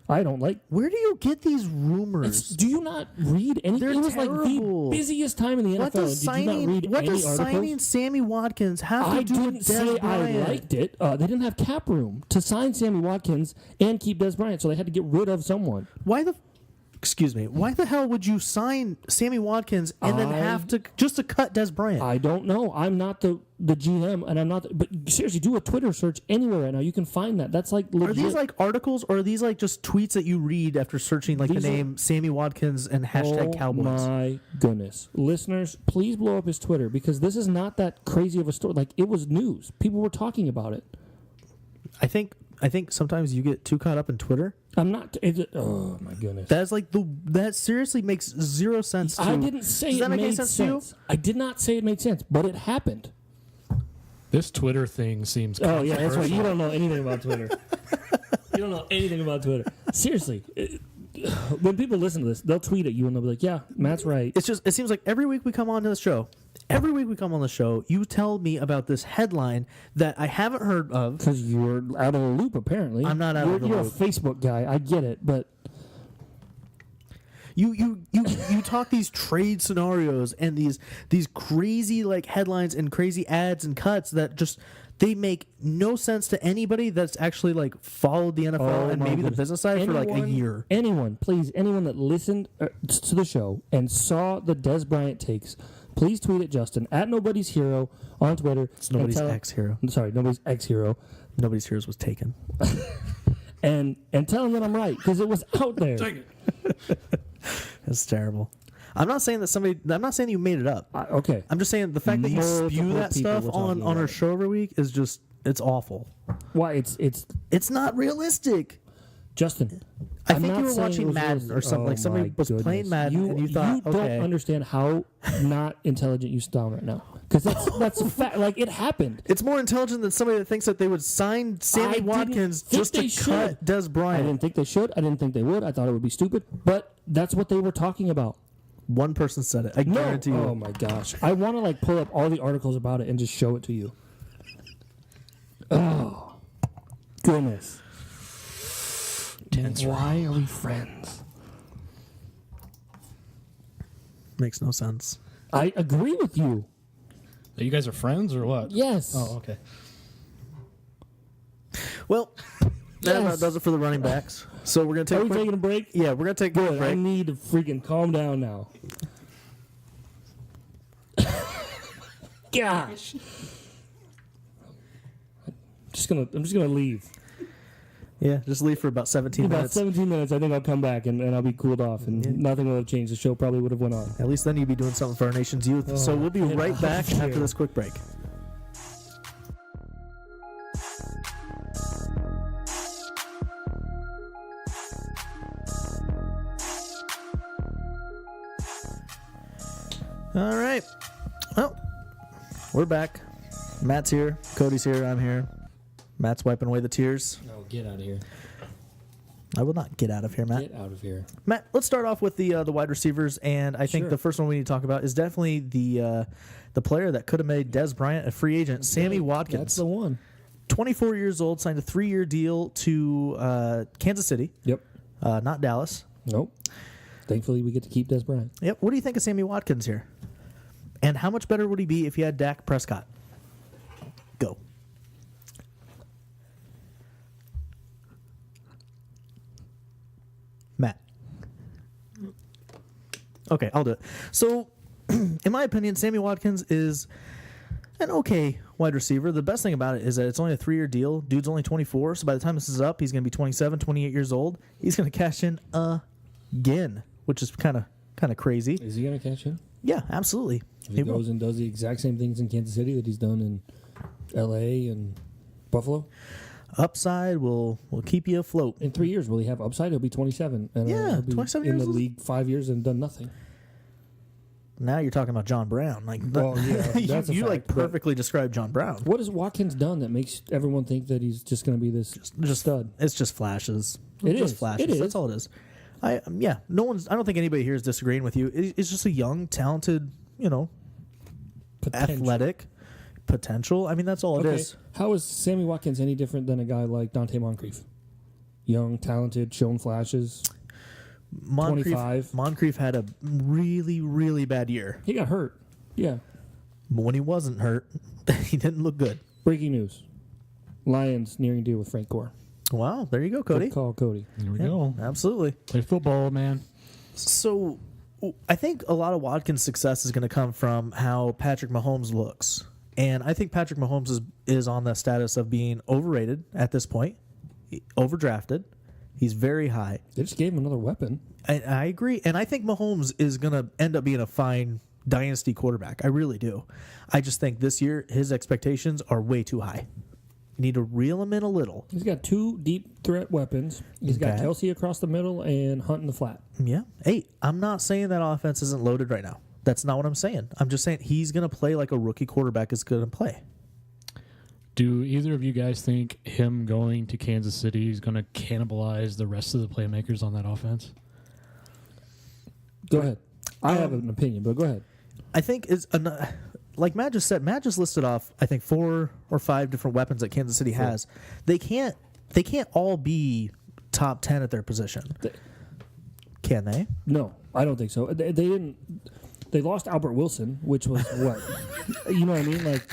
I don't like. Where do you get these rumors? Do you not read anything? They're It was terrible. like the busiest time in the What NFL. does Did you not read what any does articles? signing Sammy Watkins have to I do didn't with say Dez I Bryant? liked it. They didn't have cap room to sign Sammy Watkins and keep Dez Bryant, so they had to get rid of someone. Why the hell would you sign Sammy Watkins and then have to just to cut Dez Bryant? I don't know. I'm not the GM, and I'm not. But seriously, do a Twitter search anywhere right now. You can find that. That's like legit. Are these like articles or are these like just tweets that you read after searching like These the are- name Sammy Watkins and hashtag Cowboys? Oh my goodness. Listeners, please blow up his Twitter because this is not that crazy of a story. Like, it was news. People were talking about it. I think sometimes you get too caught up in Twitter. I'm not. Oh my goodness. That's like that seriously makes zero sense to I didn't say Does it that make any made sense sense. to you? I did not say it made sense, but it happened. This Twitter thing seems. Oh yeah, that's right. controversial. You don't know anything about Twitter. You don't know anything about Twitter. Seriously, when people listen to this, they'll tweet at you and they'll be like, "Yeah, Matt's right." It seems like every week we come on to the show. Every week we come on the show, you tell me about this headline that I haven't heard of. Because you're out of the loop, apparently. I'm not out of the You're loop. a Facebook guy. I get it, but You talk these trade scenarios and these crazy like headlines and crazy ads and cuts that just they make no sense to anybody that's actually like followed the NFL and my maybe the goodness. business side for like a year. Anyone that listened to the show and saw the Dez Bryant takes, please tweet at Justin at Nobody's Hero on Twitter. It's nobody's ex-hero. Sorry, Nobody's ex-hero. Nobody's heroes was taken. And tell him that I'm right because it was out there. Dang it. That's terrible. I'm not saying you made it up. Okay. I'm just saying the fact that you Multiple spew that people stuff were on talking our about show every week is just it's awful. Why It's not realistic. Justin? I I'm think not you were saying it watching was Madden realistic. or something. Oh Like somebody my was goodness. playing Madden and you thought, you okay. don't understand how not intelligent you sound right now. Because that's a fact. Like, it happened. It's more intelligent than somebody that thinks that they would sign I Sammy didn't Watkins think just to they cut should. Dez I Bryant. didn't think they should. I didn't think they would. I thought it would be stupid. But that's what they were talking about. One person said it. I No. guarantee you. Oh my gosh. I want to like pull up all the articles about it and just show it to you. Oh goodness. Why are we friends? Makes no sense. I agree with you. You guys are friends or what? Yes. Oh, okay. Well, that Yes. about does it for the running backs. So we're gonna take. Are a we quick- taking a break? Yeah, we're gonna take a quick Good. I break. need to freaking calm down now. Gosh. I'm just gonna leave. Yeah, just leave for about 17 In about minutes. 17 minutes, I think I'll come back and I'll be cooled off and nothing will have changed. The show probably would have went on. At least then you'd be doing something for our nation's youth. So we'll be get right out back of here. after this quick break. All right. Well, we're back. Matt's here. Cody's here. I'm here. Matt's wiping away the tears. No, get out of here. I will not get out of here, Matt. Get out of here. Matt, let's start off with the wide receivers, and I think Sure. the first one we need to talk about is definitely the player that could have made Dez Bryant a free agent, Sammy Watkins. That's the one. 24 years old, signed a 3-year deal to Kansas City, Yep. not Dallas. Nope. Thankfully, we get to keep Dez Bryant. Yep. What do you think of Sammy Watkins here? And how much better would he be if he had Dak Prescott? Go. Matt. Okay, I'll do it. So, in my opinion, Sammy Watkins is an okay wide receiver. The best thing about it is that it's only a 3-year deal. Dude's only 24, so by the time this is up, he's going to be 27, 28 years old. He's going to cash in again, which is kind of crazy. Is he going to catch him? Yeah, absolutely. If he goes and does the exact same things in Kansas City that he's done in L.A. and Buffalo? Upside will keep you afloat. In 3 years, will he have upside? He'll be 27. And Yeah, he'll be 27 in years the league 5 years and done nothing. Now you're talking about John Brown. Like, Well, yeah, that's a you like fact, but- perfectly described John Brown. What has Watkins done that makes everyone think that he's just going to be this Just stud? It's just flashes. It Just is. flashes. It is. That's all it is. I don't think anybody here is disagreeing with you. It's just a young, talented, Potential. athletic potential. I mean, that's all it is. How is Sammy Watkins any different than a guy like Dante Moncrief? Young, talented, shown flashes. 25. Moncrief had a really, really bad year. He got hurt. Yeah. But when he wasn't hurt, he didn't look good. Breaking news. Lions nearing deal with Frank Gore. Wow, there you go, Cody. Good call, Cody. Here we go. Absolutely. Play football, man. So I think a lot of Watkins' success is going to come from how Patrick Mahomes looks. And I think Patrick Mahomes is on the status of being overrated at this point, overdrafted. He's very high. They just gave him another weapon. I agree. And I think Mahomes is going to end up being a fine dynasty quarterback. I really do. I just think this year his expectations are way too high. You need to reel him in a little. He's got 2 deep threat weapons. He's got Okay. Kelsey across the middle and Hunt in the flat. Yeah. Hey, I'm not saying that offense isn't loaded right now. That's not what I'm saying. I'm just saying he's going to play like a rookie quarterback is going to play. Do either of you guys think him going to Kansas City is going to cannibalize the rest of the playmakers on that offense? Go ahead. I have an opinion, but go ahead. I think like Matt just said. Matt just listed off, I think, 4 or 5 different weapons that Kansas City has. They can't all be top 10 at their position. Can they? No, I don't think so. They didn't. They lost Albert Wilson, which was what? You know what I mean? Like,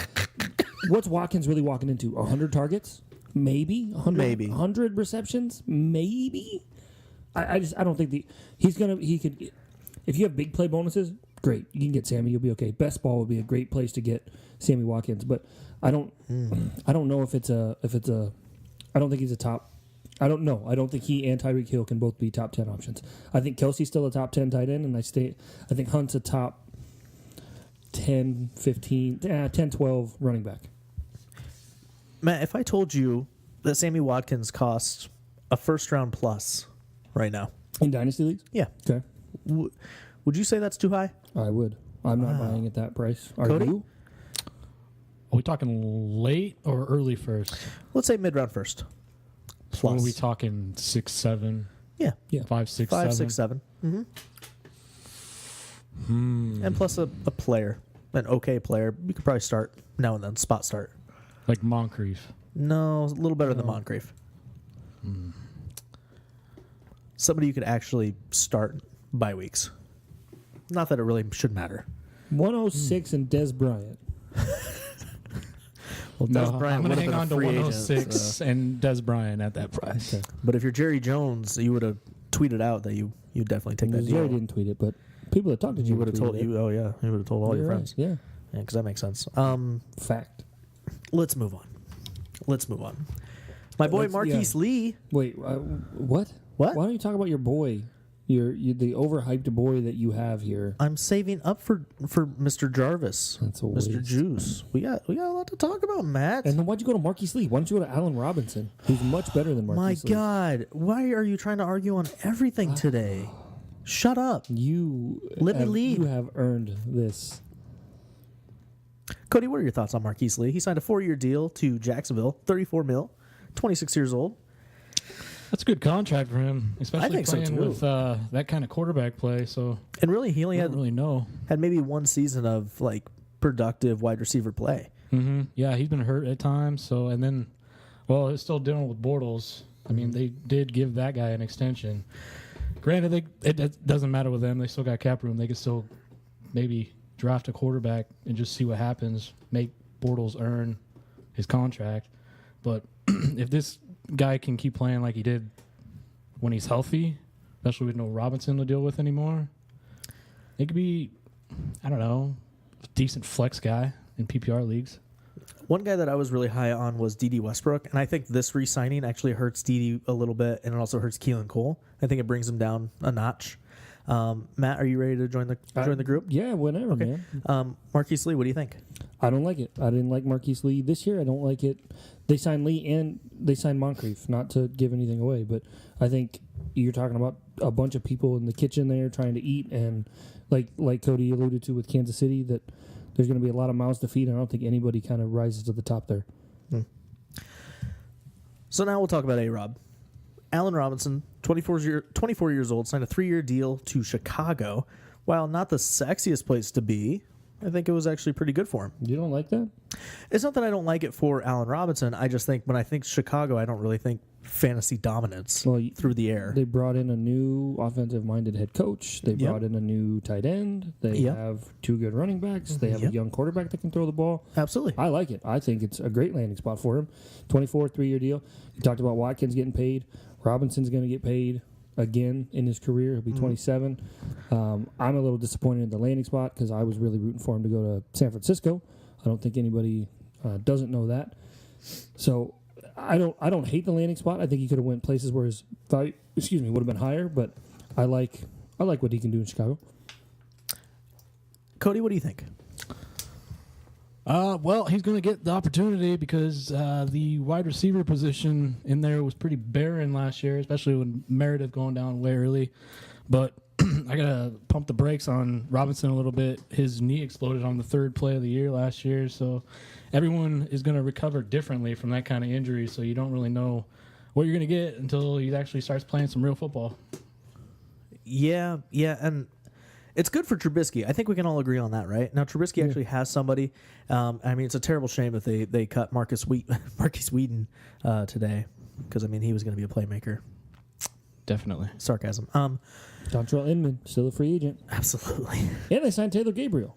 what's Watkins really walking into? 100 targets? Maybe? 100, Maybe. 100 receptions? Maybe? I don't think he could. If you have big play bonuses, great. You can get Sammy. You'll be okay. Best ball would be a great place to get Sammy Watkins, but I don't know if it's a. I don't think he's a top. I don't know. I don't think he and Tyreek Hill can both be top 10 options. I think Kelsey's still a top 10 tight end, and I think Hunt's a top 10, 15, 10, 12 running back. Matt, if I told you that Sammy Watkins costs a first round plus right now, In Dynasty Leagues? yeah, Okay. would you say that's too high? I would. I'm not buying at that price. Are Cody? you? Are we talking late or early first? Let's say mid round first. So Plus. are we talking 6, 7, Yeah, 5, 6, 5, 7? 6, 7. And plus a player, an okay player. You could probably start now and then, spot start. Like Moncrief. No, a little better than Moncrief. Somebody you could actually start by weeks. Not that it really should matter. 106 and Des Bryant. Well, No, Des Bryant I'm going would to have hang been on a to free 106 agent. and Des Bryant at that price. Okay. But if you're Jerry Jones, you would have tweeted out that you definitely take that Jerry deal. didn't tweet it, but people that talked to You Jerry would have told tweeted it. you. Oh yeah, you would have told all your You're right, friends. Yeah. Yeah, because that makes sense. Fact. Let's move on. My boy Let's- Marquise yeah. Lee. Wait, what? What? Why don't you talk about your boy? The overhyped boy that you have here. I'm saving up for Mr. Jarvis. That's a Mr. waste. Juice. We got a lot to talk about, Matt. And then why'd you go to Marquise Lee? Why don't you go to Allen Robinson, who's much better than My Marquise Lee? God, why are you trying to argue on everything today? Shut up. You Let me have, lead. You have earned this. Cody, what are your thoughts on Marquise Lee? He signed a 4-year deal to Jacksonville, $34 million, 26 years old. That's a good contract for him, especially think so, playing too. with that kind of quarterback play. So And really, he only I had don't really know. maybe one season of like productive wide receiver play. Mm-hmm. Yeah, he's been hurt at times. So and then, well, it's still dealing with Bortles. I mean, they did give that guy an extension. Granted, it doesn't matter with them. They still got cap room. They could still maybe draft a quarterback and just see what happens. Make Bortles earn his contract. But if this guy can keep playing like he did when he's healthy, especially with no Robinson to deal with anymore, it could be, I don't know, a decent flex guy in PPR leagues. One guy that I was really high on was D.D. Westbrook, and I think this re-signing actually hurts D.D. a little bit, and it also hurts Keelan Cole. I think it brings him down a notch. Matt, are you ready to join the group? Yeah, whatever, man. Marquise Lee, what do you think? I don't like it. I didn't like Marquise Lee this year. I don't like it. They signed Lee and they signed Moncrief, not to give anything away, but I think you're talking about a bunch of people in the kitchen there trying to eat, and like Cody alluded to with Kansas City, that there's going to be a lot of mouths to feed, and I don't think anybody kind of rises to the top there. So now we'll talk about A-Rob. Allen Robinson, 24 years old, signed a 3-year deal to Chicago. While not the sexiest place to be, I think it was actually pretty good for him. You don't like that? It's not that I don't like it for Allen Robinson. I just think when I think Chicago, I don't really think fantasy dominance through the air. They brought in a new offensive-minded head coach. They brought in a new tight end. They have 2 good running backs. They have a young quarterback that can throw the ball. Absolutely. I like it. I think it's a great landing spot for him. 24, 3-year deal. You talked about Watkins getting paid. Robinson's going to get paid again in his career. He'll be 27. I'm a little disappointed in the landing spot because I was really rooting for him to go to San Francisco. I don't think anybody doesn't know that. So I don't hate the landing spot. I think he could have went places where his value, would have been higher. But I like what he can do in Chicago. Cody, what do you think? Well, he's going to get the opportunity because the wide receiver position in there was pretty barren last year, especially when Meredith going down way early. But I got to pump the brakes on Robinson a little bit. His knee exploded on the 3rd play of the year last year, so everyone is going to recover differently from that kind of injury, so you don't really know what you're going to get until he actually starts playing some real football. Yeah, and it's good for Trubisky. I think we can all agree on that, right? Now, Trubisky actually has somebody. I mean, it's a terrible shame that they cut Marcus Wheaton today because, I mean, he was going to be a playmaker. Definitely. Sarcasm. Dontrell Inman, still a free agent. Absolutely. And they signed Taylor Gabriel.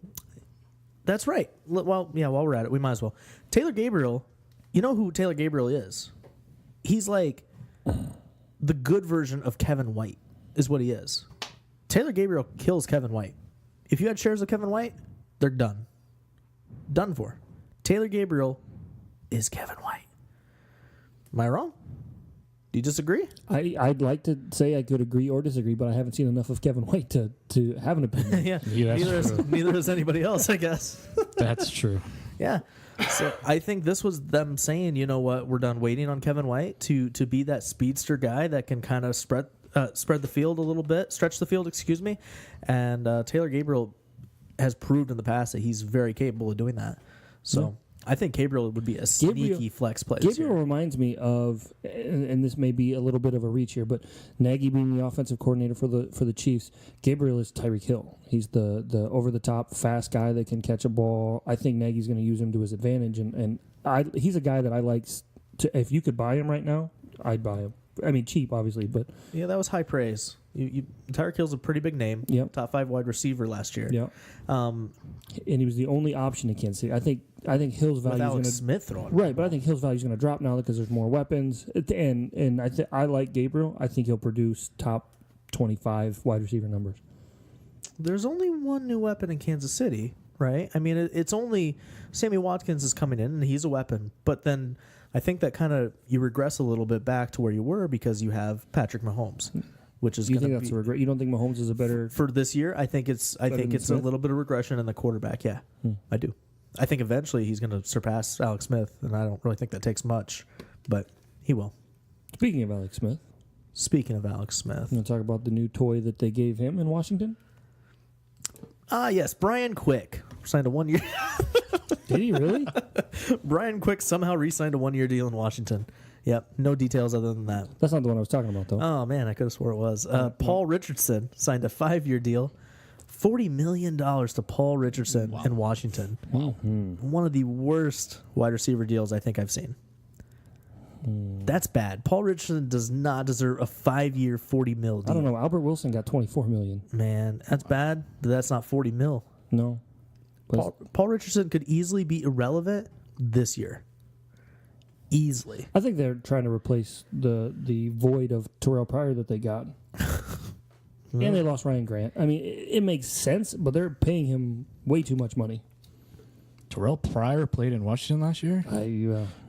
That's right. Well, yeah, while we're at it, we might as well. Taylor Gabriel, you know who Taylor Gabriel is? He's like the good version of Kevin White is what he is. Taylor Gabriel kills Kevin White. If you had shares of Kevin White, they're done. Done for. Taylor Gabriel is Kevin White. Am I wrong? Do you disagree? I'd like to say I could agree or disagree, but I haven't seen enough of Kevin White to have an opinion. Yeah. That's Neither has anybody else, I guess. That's true. Yeah. So I think this was them saying, you know what, we're done waiting on Kevin White to be that speedster guy that can kind of spread the field a little bit, stretch the field, and Taylor Gabriel has proved in the past that he's very capable of doing that. So I think Gabriel would be a sneaky flex play. Gabriel reminds me of, and this may be a little bit of a reach here, but Nagy being the offensive coordinator for the Chiefs, Gabriel is Tyreek Hill. He's the over the top fast guy that can catch a ball. I think Nagy's going to use him to his advantage, and he's a guy that I like. If you could buy him right now, I'd buy him. I mean, cheap, obviously, but yeah, that was high praise. Tyreek Hill's a pretty big name. Yep. Top 5 wide receiver last year. Yeah. And he was the only option in Kansas City. I think Hill's value is going to Smith throwing right, but I think Hill's value is going to drop now because there's more weapons. And I like Gabriel. I think he'll produce top 25 wide receiver numbers. There's only one new weapon in Kansas City, right? I mean, it's only Sammy Watkins is coming in, and he's a weapon. But then I think that kind of you regress a little bit back to where you were because you have Patrick Mahomes, which is. You think that's a regret? You don't think Mahomes is a better for this year? I think it's a little bit of regression in the quarterback. Yeah, I do. I think eventually he's going to surpass Alex Smith, and I don't really think that takes much, but he will. Speaking of Alex Smith, you want to talk about the new toy that they gave him in Washington? Yes, Brian Quick signed a 1-year. Did he really? Brian Quick somehow re-signed a 1-year deal in Washington. Yep, no details other than that. That's not the one I was talking about, though. Oh, man, I could have swore it was. Paul Richardson signed a 5-year deal. $40 million to Paul Richardson in Washington. Wow. One of the worst wide receiver deals I think I've seen. That's bad. Paul Richardson does not deserve a 5-year, $40 million deal. I don't know. Albert Wilson got $24 million. Man, that's bad, but that's not $40 million. No. Paul Richardson could easily be irrelevant this year. Easily. I think they're trying to replace the void of Terrell Pryor that they got. And they lost Ryan Grant. I mean, it makes sense, but they're paying him way too much money. Terrell Pryor played in Washington last year?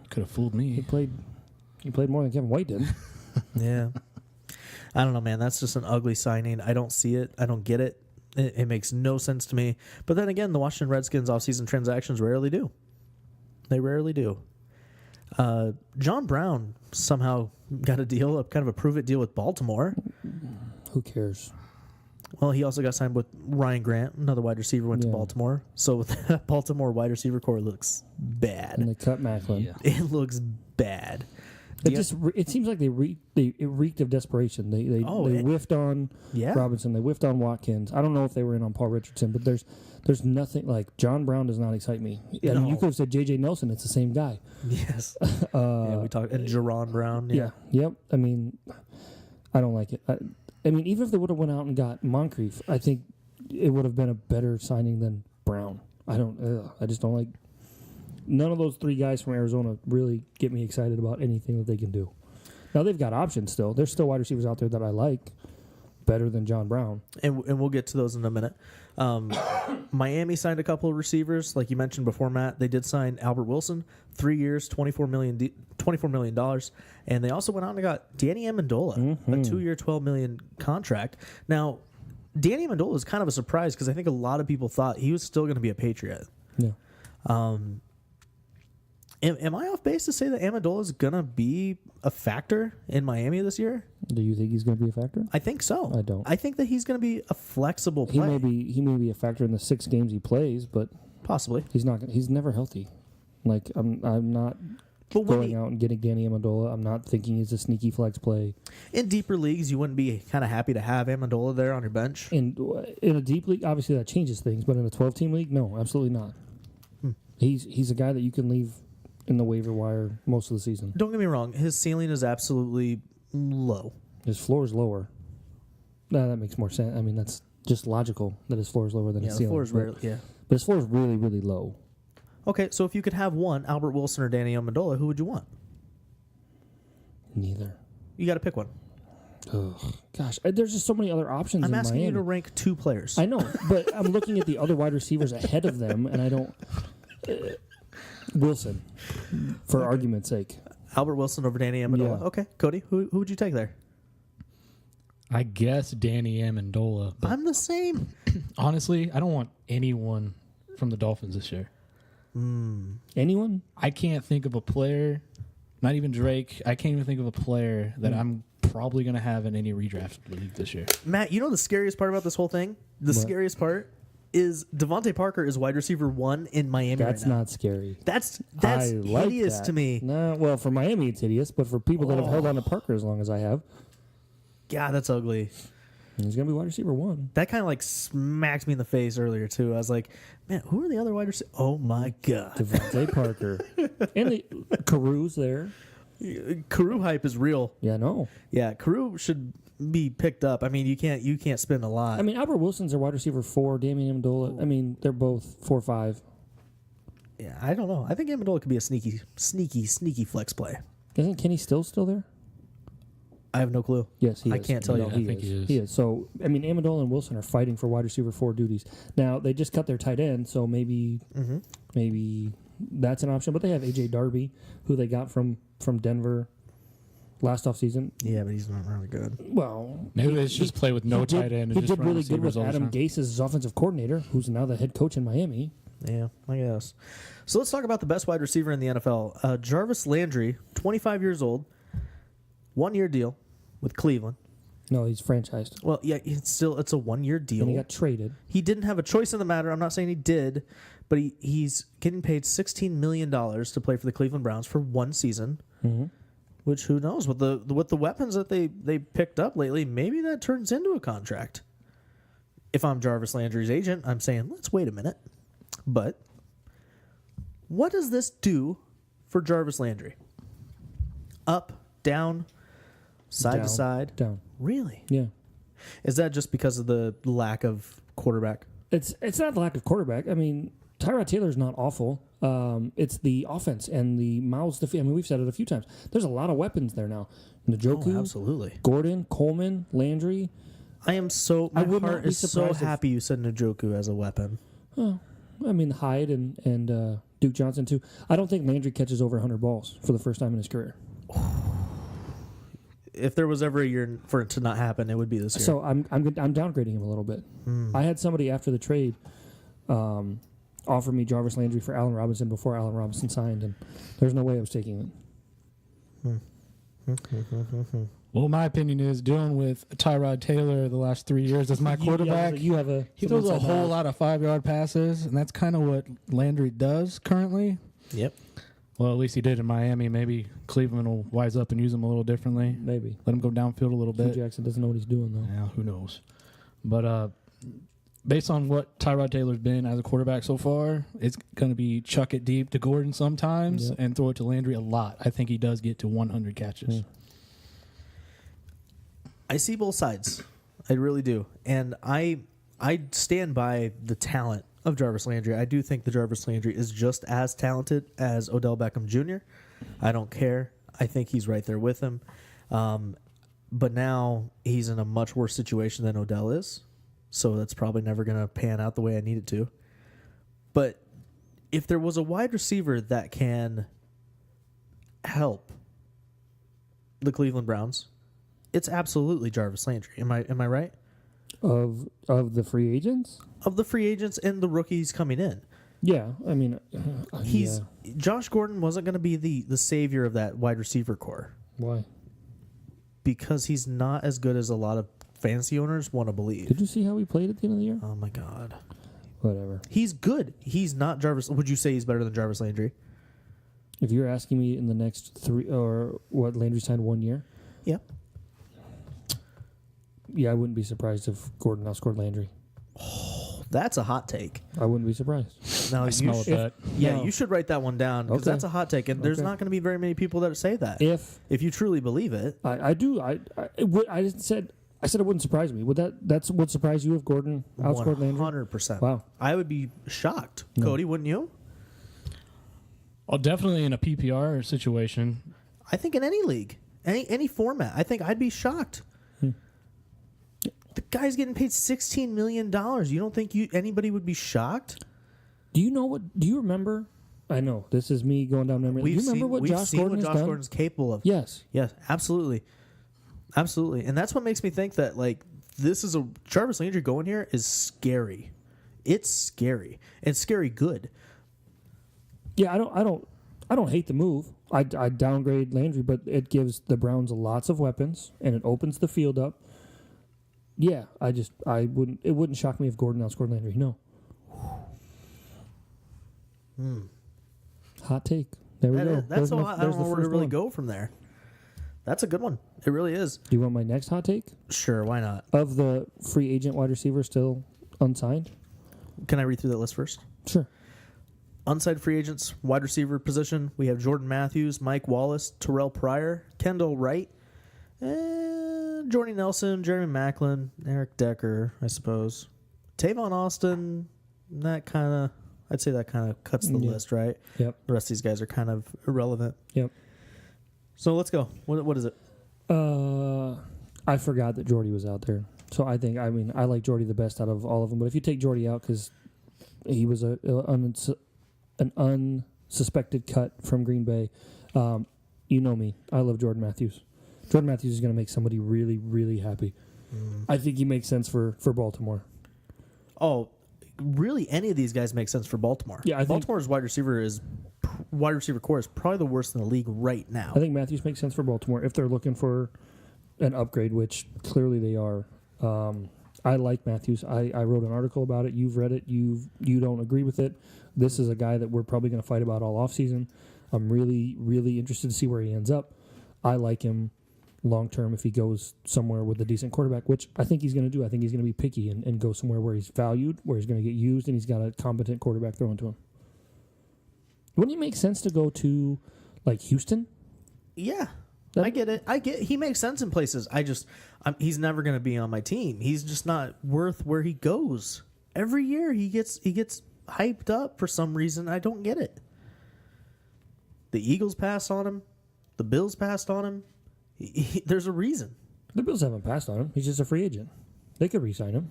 Could have fooled me. He played more than Kevin White did. Yeah. I don't know, man. That's just an ugly signing. I don't see it. I don't get it. It makes no sense to me. But then again, the Washington Redskins offseason transactions rarely do. They rarely do. John Brown somehow got a deal, kind of a prove-it deal with Baltimore. Who cares? Well, he also got signed with Ryan Grant, another wide receiver, went to Baltimore. So that Baltimore wide receiver core looks bad. And they cut Macklin. Yeah. It looks bad. It seems like it reeked of desperation. They whiffed on Robinson. They whiffed on Watkins. I don't know if they were in on Paul Richardson, but there's nothing like John Brown does not excite me. I mean, you could have said J.J. Nelson. It's the same guy. Yes. We talked and Jerron Brown. Yeah. Yep. I mean, I don't like it. I mean, even if they would have went out and got Moncrief, I think it would have been a better signing than Brown. I just don't like. None of those three guys from Arizona really get me excited about anything that they can do. Now, they've got options still. There's still wide receivers out there that I like better than John Brown. And we'll get to those in a minute. Miami signed a couple of receivers. Like you mentioned before, Matt, they did sign Albert Wilson, 3 years, $24 million. And they also went out and got Danny Amendola, a 2-year, $12 million contract. Now, Danny Amendola is kind of a surprise because I think a lot of people thought he was still going to be a Patriot. Yeah. Am I off base to say that Amendola is going to be a factor in Miami this year? Do you think he's going to be a factor? I think so. I don't. I think that he's going to be a flexible play. He may be a factor in the 6 games he plays, but possibly he's not. He's never healthy. Like I'm not going out and getting Danny Amendola. I'm not thinking he's a sneaky flex play. In deeper leagues, you wouldn't be kind of happy to have Amendola there on your bench. In a deep league, obviously that changes things, but in a 12-team league, no, absolutely not. He's a guy that you can leave in the waiver wire most of the season. Don't get me wrong, his ceiling is absolutely low. His floor is lower. No, that makes more sense. I mean, that's just logical that his floor is lower than his ceiling. But his floor is really, really low. Okay, so if you could have one, Albert Wilson or Danny Amendola, who would you want? Neither. You got to pick one. Ugh, gosh, there's just so many other options in Miami. I'm asking you to rank 2 players. I know, but I'm looking at the other wide receivers ahead of them, and I don't... Wilson, for argument's sake. Albert Wilson over Danny Amendola. Yeah. Okay, Cody, who would you take there? I guess Danny Amendola. But I'm the same. honestly, I don't want anyone from the Dolphins this year. Anyone? I can't think of a player, not even Drake. I can't even think of a player that I'm probably going to have in any redraft league this year. Matt, you know the scariest part about this whole thing? The scariest part is Devontae Parker is wide receiver 1 in Miami That's right now. not scary. That's I like hideous that. to me. No, well, for Miami it's hideous, but for people that have held on to Parker as long as I have, God, that's ugly. he's going to be wide receiver 1. That kind of like smacked me in the face earlier too. I was like, man, who are the other wide receivers? Oh my God. Devontae Parker. And the Caru's there. Carew hype is real. Yeah, no. Yeah, Carew should be picked up. I mean, you can't spend a lot. I mean, Albert Wilson's a wide receiver 4, Damian Amendola. I mean, they're both 4-5. Yeah, I don't know. I think Amendola could be a sneaky flex play. Isn't Kenny still there? I have no clue. Yes, he is. I can't tell you. I think he is. He is. So, I mean, Amendola and Wilson are fighting for wide receiver 4 duties. Now, they just cut their tight end, so maybe that's an option. But they have A.J. Darby, who they got from Denver last offseason. Yeah, but he's not really good. Well, Maybe they should just play with no tight end. He and just did run really good with receivers all the Adam time. Gase as his offensive coordinator, who's now the head coach in Miami. Yeah, I guess. So let's talk about the best wide receiver in the NFL. Jarvis Landry, 25 years old, 1-year deal with Cleveland. No, he's franchised. Well, yeah, it's a 1-year deal. And he got traded. He didn't have a choice in the matter. I'm not saying he did, but he's getting paid $16 million to play for the Cleveland Browns for 1 season. Mm-hmm. Which, who knows, with the weapons that they picked up lately, maybe that turns into a contract. If I'm Jarvis Landry's agent, I'm saying, let's wait a minute. But what does this do for Jarvis Landry? Up, down, side to side? Down. Really? Yeah. Is that just because of the lack of quarterback? It's not the lack of quarterback. I mean, Tyrod Taylor's not awful. It's the offense and the mouths to feed. I mean, we've said it a few times. There's a lot of weapons there now. Njoku, absolutely. Gordon, Coleman, Landry. I am so. My heart is so happy you said Njoku as a weapon. Oh, I mean, Hyde and Duke Johnson too. I don't think Landry catches over 100 balls for the first time in his career. if there was ever a year for it to not happen, it would be this year. So I'm downgrading him a little bit. I had somebody after the trade offer me Jarvis Landry for Allen Robinson before Allen Robinson signed, and there's no way I was taking it. Well, my opinion is dealing with Tyrod Taylor the last 3 years as my quarterback. He throws a whole lot of 5-yard passes, and that's kind of what Landry does currently. Yep. Well, at least he did in Miami. Maybe Cleveland will wise up and use him a little differently. Maybe. Let him go downfield a little Hugh bit. Jackson doesn't know what he's doing, though. Yeah, who knows? But based on what Tyrod Taylor's been as a quarterback so far, it's going to be chuck it deep to Gordon sometimes and throw it to Landry a lot. I think he does get to 100 catches. Yeah. I see both sides. I really do. And I stand by the talent of Jarvis Landry. I do think that Jarvis Landry is just as talented as Odell Beckham Jr. I don't care. I think he's right there with him. But now he's in a much worse situation than Odell is. So that's probably never going to pan out the way I need it to. But if there was a wide receiver that can help the Cleveland Browns, it's absolutely Jarvis Landry. Am I right? Of the free agents? Of the free agents and the rookies coming in. Yeah, I mean, Josh Gordon wasn't going to be the savior of that wide receiver core. Why? Because he's not as good as a lot of fantasy owners want to believe. Did you see how he played at the end of the year? Oh my God. Whatever. He's good. He's not Jarvis. Would you say he's better than Jarvis Landry? If you're asking me in the next 3 or what, Landry signed 1 year? Yep. Yeah, I wouldn't be surprised if Gordon outscored Landry. Oh, that's a hot take. I wouldn't be surprised. Now, I smell that. Yeah, No. you should write that one down because Okay. that's a hot take, and there's Okay. not going to be very many people that say that. If you truly believe it, I do, I said it wouldn't surprise me. Would that's what surprise you if Gordon outscored Landry? 100%. Wow. I would be shocked. No. Cody, wouldn't you? Oh, definitely in a PPR situation. I think in any league, any format, I think I'd be shocked. The guy's getting paid $16 million. You don't think anybody would be shocked? Do you remember? I know this is me going down memory. Do you remember what Josh Gordon has done? Gordon's capable of. Yes. Yes, absolutely. Absolutely. And that's what makes me think that, like, this is Jarvis Landry going here is scary. It's scary. And scary good. Yeah, I don't hate the move. I downgrade Landry, but it gives the Browns lots of weapons and it opens the field up. Yeah, it wouldn't shock me if Gordon outscored Landry. No. Hot take. There we go. That's so hot. I don't know where to really go from there. That's a good one. It really is. Do you want my next hot take? Sure, why not? Of the free agent wide receiver still unsigned? Can I read through that list first? Sure. Unsigned free agents, wide receiver position. We have Jordan Matthews, Mike Wallace, Terrell Pryor, Kendall Wright, Jordy Nelson, Jeremy Maclin, Eric Decker, I suppose. Tavon Austin, I'd say that kind of cuts the list, right? Yep. The rest of these guys are kind of irrelevant. Yep. So let's go. What is it? I forgot that Jordy was out there. So I like Jordy the best out of all of them. But if you take Jordy out because he was an unsuspected cut from Green Bay, you know me. I love Jordan Matthews. Jordan Matthews is going to make somebody really, really happy. I think he makes sense for Baltimore. Oh, really? Any of these guys make sense for Baltimore? Yeah, I think Baltimore's wide receiver core is probably the worst in the league right now. I think Matthews makes sense for Baltimore if they're looking for an upgrade, which clearly they are. I like Matthews. I wrote an article about it. You've read it. You don't agree with it. This is a guy that we're probably going to fight about all offseason. I'm really, really interested to see where he ends up. I like him long term if he goes somewhere with a decent quarterback, which I think he's going to do. I think he's going to be picky and go somewhere where he's valued, where he's going to get used, and he's got a competent quarterback throwing to him. Wouldn't it make sense to go to, like, Houston? Yeah. I get it. He makes sense in places. He's never going to be on my team. He's just not worth where he goes. Every year he gets hyped up for some reason. I don't get it. The Eagles pass on him. The Bills passed on him. There's a reason. The Bills haven't passed on him. He's just a free agent. They could re-sign him.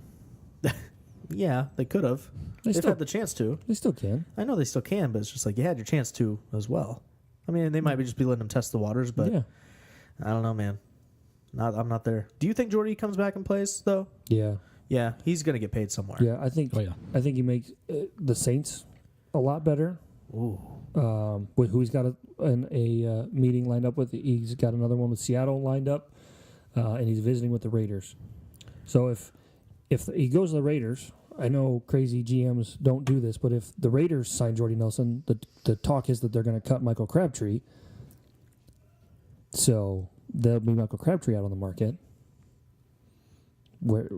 Yeah, they could have. They've had the chance to. They still can. I know they still can, but it's just like you had your chance to as well. I mean, they might just be letting him test the waters, but yeah. I don't know, man. I'm not there. Do you think Jordy comes back and plays though? Yeah. Yeah, he's gonna get paid somewhere. Yeah, I think. Oh, yeah. I think he makes the Saints a lot better. Ooh. With who he's got a meeting lined up with. He's got another one with Seattle lined up, and he's visiting with the Raiders. So if he goes to the Raiders, I know crazy GMs don't do this, but if the Raiders sign Jordy Nelson, the talk is that they're going to cut Michael Crabtree. So there'll be Michael Crabtree out on the market. Where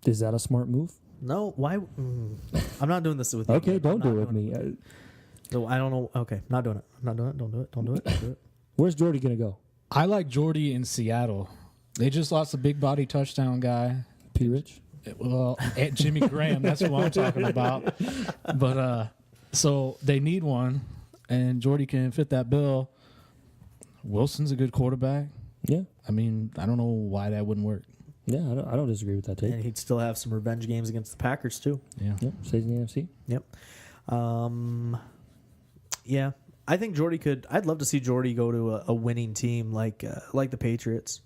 is that a smart move? No, why? I'm not doing this with you. Okay, don't do it I'm with not me. doing it. So I don't know. Okay, not doing it. I'm not doing it. Don't do it. Don't do it. Don't do it. Where's Jordy going to go? I like Jordy in Seattle. They just lost a big body touchdown guy. P. Rich? Well, Jimmy Graham, that's who I'm talking about. But so they need one, and Jordy can fit that bill. Wilson's a good quarterback. Yeah. I mean, I don't know why that wouldn't work. Yeah, I don't disagree with that take. And he'd still have some revenge games against the Packers too. Yeah. Yep, stays in the NFC. Yep. Yeah, I think Jordy could. I'd love to see Jordy go to a winning team like the Patriots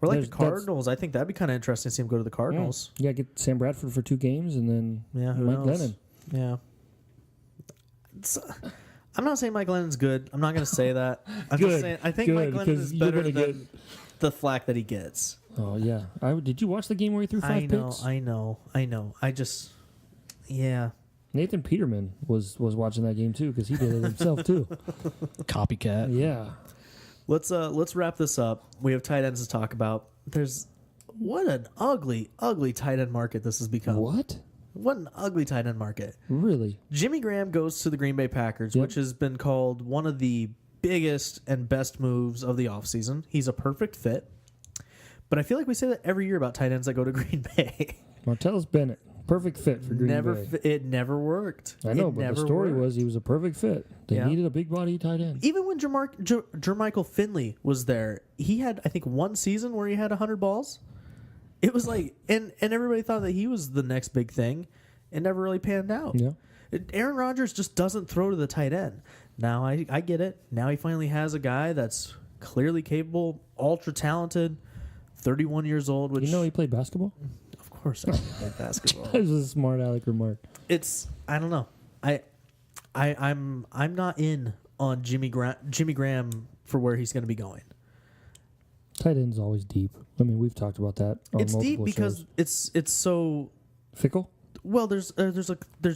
or like the Cardinals. I think that'd be kind of interesting to see him go to the Cardinals. Yeah, get Sam Bradford for 2 games and then Who Mike knows? Lennon. Yeah. I'm not saying Mike Lennon's good. I'm not going to say that. I'm Good, just saying I think good, Mike Lennon because is you're better gonna than the flack that he gets. Oh yeah, did you watch the game where he threw 5 picks? I know. I just, yeah. Nathan Peterman was watching that game too because he did it himself too. Copycat. Yeah, Let's wrap this up. We have tight ends to talk about. What an ugly tight end market this has become. what? What an ugly tight end market. Really? Jimmy Graham goes to the Green Bay Packers, Yep. which has been called one of the biggest and best moves of the offseason. He's a perfect fit. But I feel like we say that every year about tight ends that go to Green Bay. Martellus Bennett, perfect fit for Green Bay. It never worked. I know, It but never the story worked. was he was a perfect fit. They Yeah. needed a big body tight end. Even when Jermichael Finley was there, he had, I think, one season where he had 100 balls. It was like, and everybody thought that he was the next big thing. It never really panned out. Yeah. Aaron Rodgers just doesn't throw to the tight end. Now I get it. Now he finally has a guy that's clearly capable, ultra talented, 31 years old. Which You know he played basketball? of course, I play basketball. That was a smart aleck remark. I don't know. I'm not in on Jimmy Graham for where he's going to be going. Tight end's always deep. I mean, we've talked about that on It's deep multiple because shows. it's so Fickle? well. There's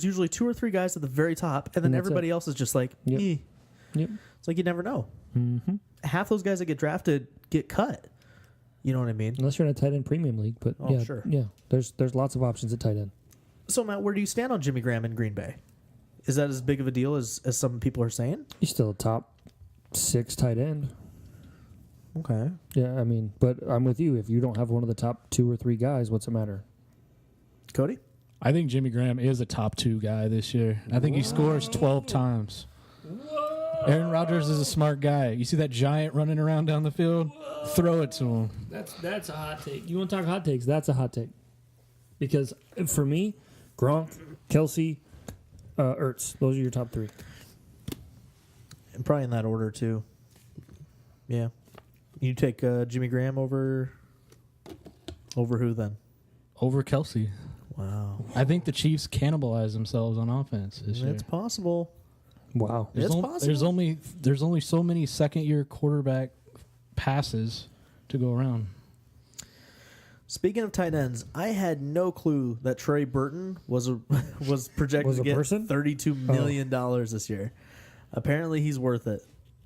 usually 2 or 3 guys at the very top, and then And that's everybody it. else is just like, Yep. eh. Yep. It's like you never know. Mm-hmm. Half those guys that get drafted get cut. You know what I mean? Unless you're in a tight end premium league, but Oh, yeah, sure. yeah. There's lots of options at tight end. So Matt, where do you stand on Jimmy Graham in Green Bay? Is that as big of a deal as some people are saying? He's still a top 6 tight end. Okay. Yeah, I mean, but I'm with you. If you don't have one of the top 2 or 3 guys, what's it matter? Cody? I think Jimmy Graham is a top 2 guy this year. I think he scores 12 times. Aaron Rodgers is a smart guy. You see that giant running around down the field? Throw it to him. That's a hot take. You want to talk hot takes? That's a hot take. Because for me, Gronk, Kelsey, Ertz, those are your top 3. And probably in that order too. Yeah. You take Jimmy Graham over who then? Over Kelsey. Wow. I think the Chiefs cannibalize themselves on offense this year. It's possible. Wow. It's possible. There's only so many second-year quarterback passes to go around. Speaking of tight ends, I had no clue that Trey Burton was projected Was to a get person? $32 million this year. Apparently, he's worth it.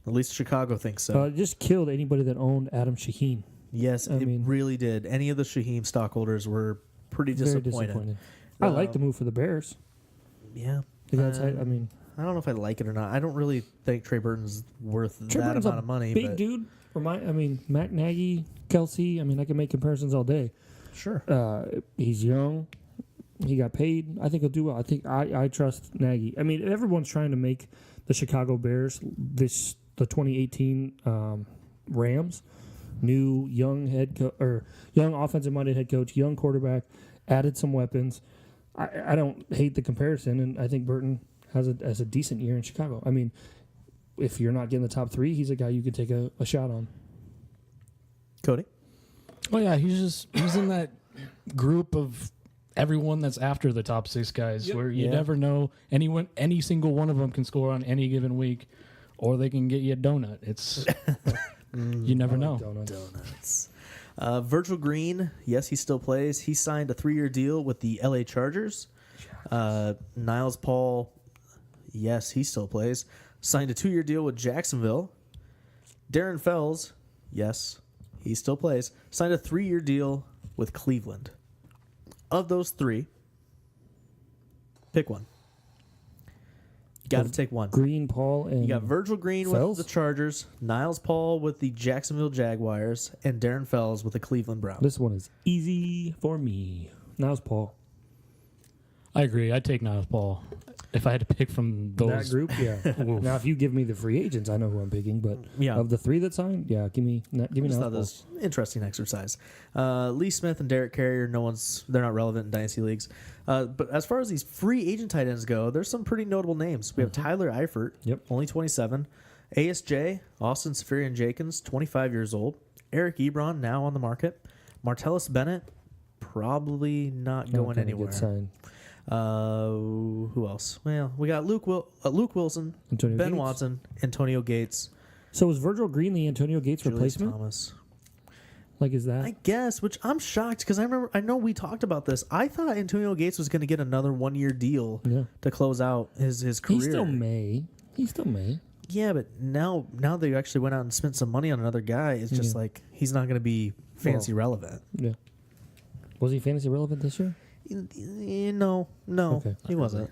At least Chicago thinks so. It just killed anybody that owned Adam Shaheen. Yes, I it mean- really did. Any of the Shaheem stockholders were pretty Very disappointed. disappointed. I like the move for the Bears. Yeah. The guy's I mean, I don't know if I like it or not. I don't really think Trey Burton's worth Trey that Burton's amount a of money. big but dude. Matt Nagy, Kelsey. I mean, I can make comparisons all day. Sure. He's young. He got paid. I think he'll do well. I trust Nagy. I mean, everyone's trying to make the Chicago Bears the 2018 Rams, new young young offensive minded head coach, young quarterback, added some weapons. I don't hate the comparison, and I think Burton has a decent year in Chicago. I mean, if you're not getting the top 3, he's a guy you could take a shot on. Cody? Oh yeah, he's in that group of everyone that's after the top 6 guys, where you never know any single one of them can score on any given week, or they can get you a donut. It's you never know. Donuts. Virgil Green, yes, he still plays. He signed a 3-year deal with the LA Chargers. Niles Paul, yes, he still plays. Signed a 2-year deal with Jacksonville. Darren Fells, yes, he still plays. Signed a 3-year deal with Cleveland. Of those 3, pick one. You got to take one. Green, Paul, and You got Virgil Green Fells? with the Chargers, Niles Paul with the Jacksonville Jaguars, and Darren Fells with the Cleveland Browns. This one is easy for me. Now's Paul. I agree. I'd take Niles Paul if I had to pick from those. That group, yeah. Now, if you give me the free agents, I know who I'm picking. But of the 3 that signed, yeah, give me I just Now's thought Paul. this was interesting exercise. Lee Smith and Derek Carrier, they're not relevant in dynasty leagues. But as far as these free agent tight ends go, there's some pretty notable names. We have Tyler Eifert, only 27. ASJ, Austin Seferian-Jenkins, 25 years old. Eric Ebron, now on the market. Martellus Bennett, probably not going anywhere. Good sign. Who else? Well, we got Luke Wilson, Antonio Ben Gates. Watson, Antonio Gates, So was Virgil Green the Antonio Gates Julius replacement? Thomas. Like, is that? I guess, which I'm shocked because I know we talked about this. I thought Antonio Gates was going to get another 1-year deal to close out his career. He still may. Yeah, but now they actually went out and spent some money on another guy. It's just like he's not going to be fantasy relevant. Yeah. Was he fantasy relevant this year? No, Okay. he wasn't.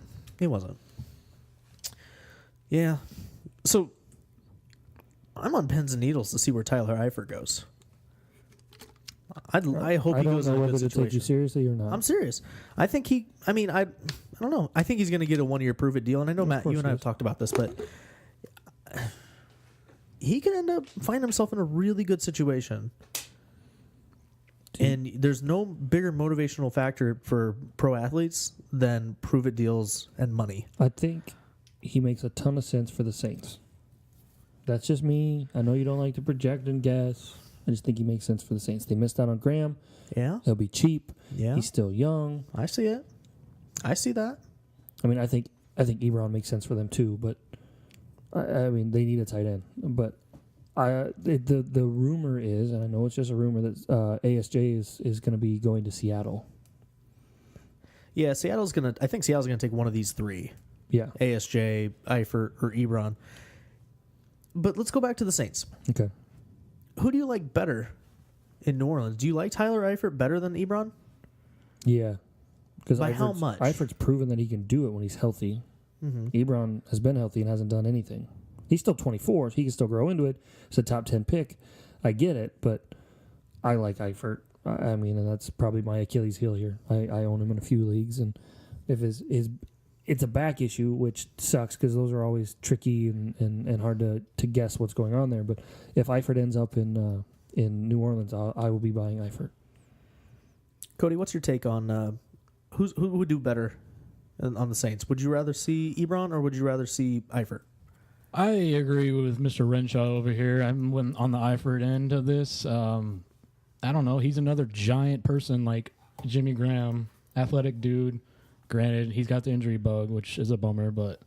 Yeah, so I'm on pins and needles to see where Tyler Eifert goes. I hope he goes in a good I don't know whether to take you situation. seriously or not. I'm serious. I think I don't know. I think he's going to get a 1-year prove-it deal. And I know, Matt, you and I have talked about this, but he could end up finding himself in a really good situation. And there's no bigger motivational factor for pro athletes than prove-it deals and money. I think he makes a ton of sense for the Saints. That's just me. I know you don't like to project and guess. I just think he makes sense for the Saints. They missed out on Graham. Yeah. He'll be cheap. Yeah. He's still young. I see it. I see that. I mean, I think Ebron makes sense for them too. But I mean, they need a tight end. But the rumor is, and I know it's just a rumor, that ASJ is going to be going to Seattle. Yeah, I think Seattle's gonna take one of these 3. Yeah. ASJ, Eifert, or Ebron. But let's go back to the Saints. Okay. Who do you like better in New Orleans? Do you like Tyler Eifert better than Ebron? Yeah. Because By how much? Eifert's proven that he can do it when he's healthy. Mm-hmm. Ebron has been healthy and hasn't done anything. He's still 24. So he can still grow into it. It's a top 10 pick. I get it, but I like Eifert. I mean, and that's probably my Achilles heel here. I own him in a few leagues, and if it's a back issue, which sucks because those are always tricky and hard to guess what's going on there. But if Eifert ends up in New Orleans, I will be buying Eifert. Cody, what's your take on who would do better on the Saints? Would you rather see Ebron or would you rather see Eifert? I agree with Mr. Renshaw over here. I'm on the Eifert end of this. I don't know. He's another giant person like Jimmy Graham, athletic dude. Granted, he's got the injury bug, which is a bummer, but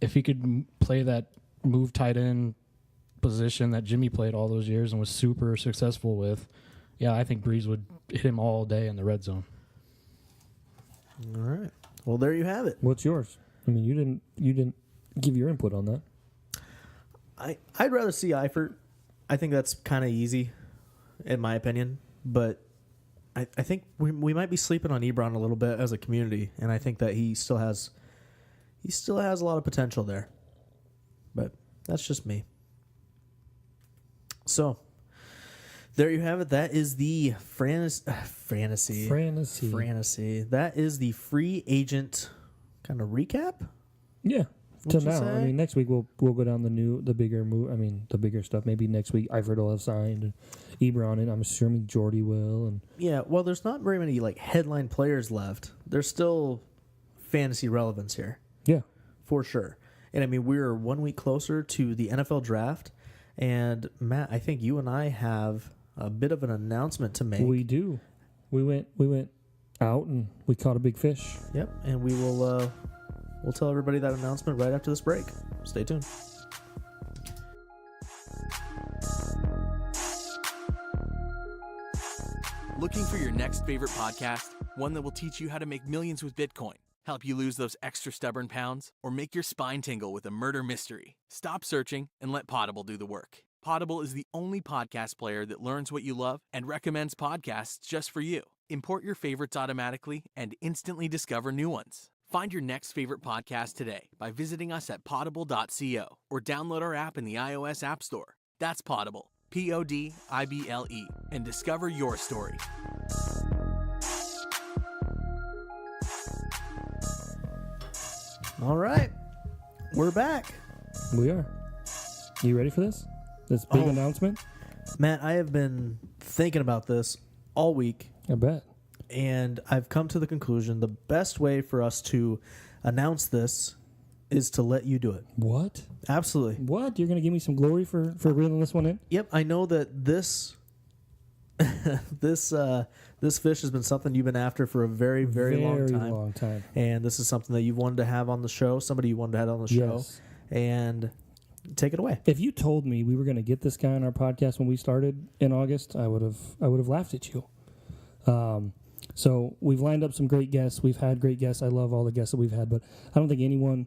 if he could play that move tight end position that Jimmy played all those years and was super successful with, yeah, I think Breeze would hit him all day in the red zone. All right. Well, there you have it. What's yours? I mean, you didn't give your input on that. I'd rather see Eifert. I think that's kind of easy, in my opinion. But I think we might be sleeping on Ebron a little bit as a community, and I think that he still has a lot of potential there. But that's just me. So there you have it. That is the fantasy. That is the free agent kind of recap. Yeah. Would To you now, say? I mean, next week we'll go down the bigger move. I mean, the bigger stuff. Maybe next week Eifert will have signed, and Ebron, and I'm assuming Jordy will. And Yeah, well, there's not very many like headline players left. There's still fantasy relevance here, yeah, for sure. And I mean, we're 1 week closer to the NFL draft, and Matt, I think you and I have a bit of an announcement to make. We do. We went out and we caught a big fish. Yep, and we will we'll tell everybody that announcement right after this break. Stay tuned. Looking for your next favorite podcast? One that will teach you how to make millions with Bitcoin, help you lose those extra stubborn pounds, or make your spine tingle with a murder mystery? Stop searching and let Podable do the work. Podable is the only podcast player that learns what you love and recommends podcasts just for you. Import your favorites automatically and instantly discover new ones. Find your next favorite podcast today by visiting us at podable.co or download our app in the iOS App Store. That's Podable, P-O-D-I-B-L-E, and discover your story. All right, we're back. We are. You ready for this? This big announcement? Matt, I have been thinking about this all week. I bet. And I've come to the conclusion the best way for us to announce this is to let you do it. What? Absolutely. What? You're going to give me some glory for reeling this one in? Yep, I know that this this fish has been something you've been after for a very, very long time. And this is something that you've wanted to have on the show, somebody you wanted to have on the show. Yes. And take it away. If you told me we were going to get this guy on our podcast when we started in August, I would have laughed at you. So we've lined up some great guests. We've had great guests. I love all the guests that we've had, but I don't think anyone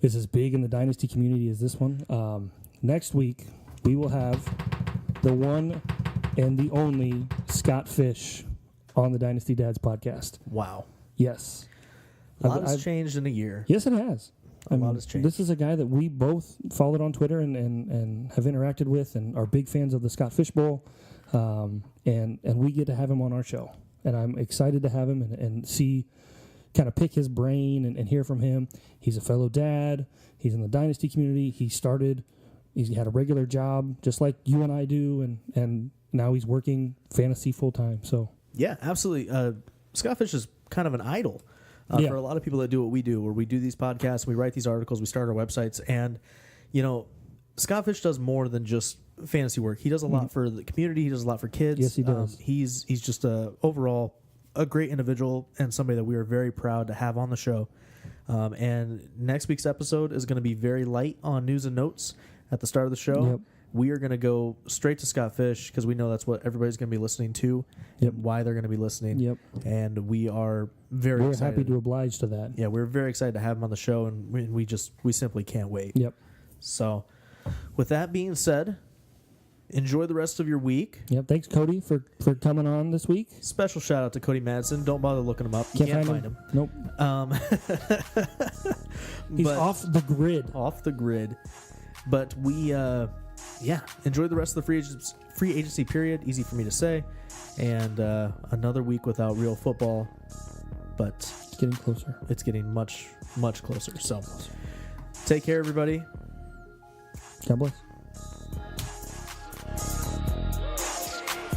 is as big in the Dynasty community as this one. Next week, we will have the one and the only Scott Fish on the Dynasty Dads podcast. Wow. Yes. A lot has changed in a year. Yes, it has. A lot has changed. This is a guy that we both followed on Twitter and have interacted with and are big fans of the Scott Fish Bowl. And we get to have him on our show. And I'm excited to have him and see, kind of pick his brain and hear from him. He's a fellow dad. He's in the Dynasty community. He's had a regular job just like you and I do. And now he's working fantasy full time. So yeah, absolutely. Scott Fish is kind of an idol for a lot of people that do what we do, where we do these podcasts, we write these articles, we start our websites. And, Scott Fish does more than just fantasy work. He does a lot for the community. He does a lot for kids. Yes, he does. He's just overall a great individual and somebody that we are very proud to have on the show. And next week's episode is going to be very light on news and notes at the start of the show. Yep. We are going to go straight to Scott Fish because we know that's what everybody's going to be listening to and why they're going to be listening. Yep. And we are very excited. Happy to oblige to that. Yeah, we're very excited to have him on the show, and we simply can't wait. Yep. So with that being said, enjoy the rest of your week. Yep. Thanks, Cody, for coming on this week. Special shout out to Cody Madsen. Don't bother looking him up. You can't find him. Nope. He's off the grid. Off the grid. But we, enjoy the rest of the free agency period. Easy for me to say. And another week without real football. But it's getting closer. It's getting much, much closer. So take care, everybody. God bless.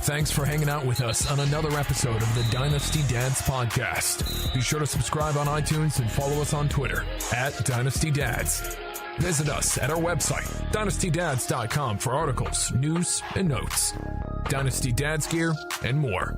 Thanks for hanging out with us on another episode of the Dynasty Dads podcast. Be sure to subscribe on iTunes and follow us on Twitter @Dynasty Dads. Visit us at our website, dynastydads.com, for articles, news, and notes, Dynasty Dads gear, and more.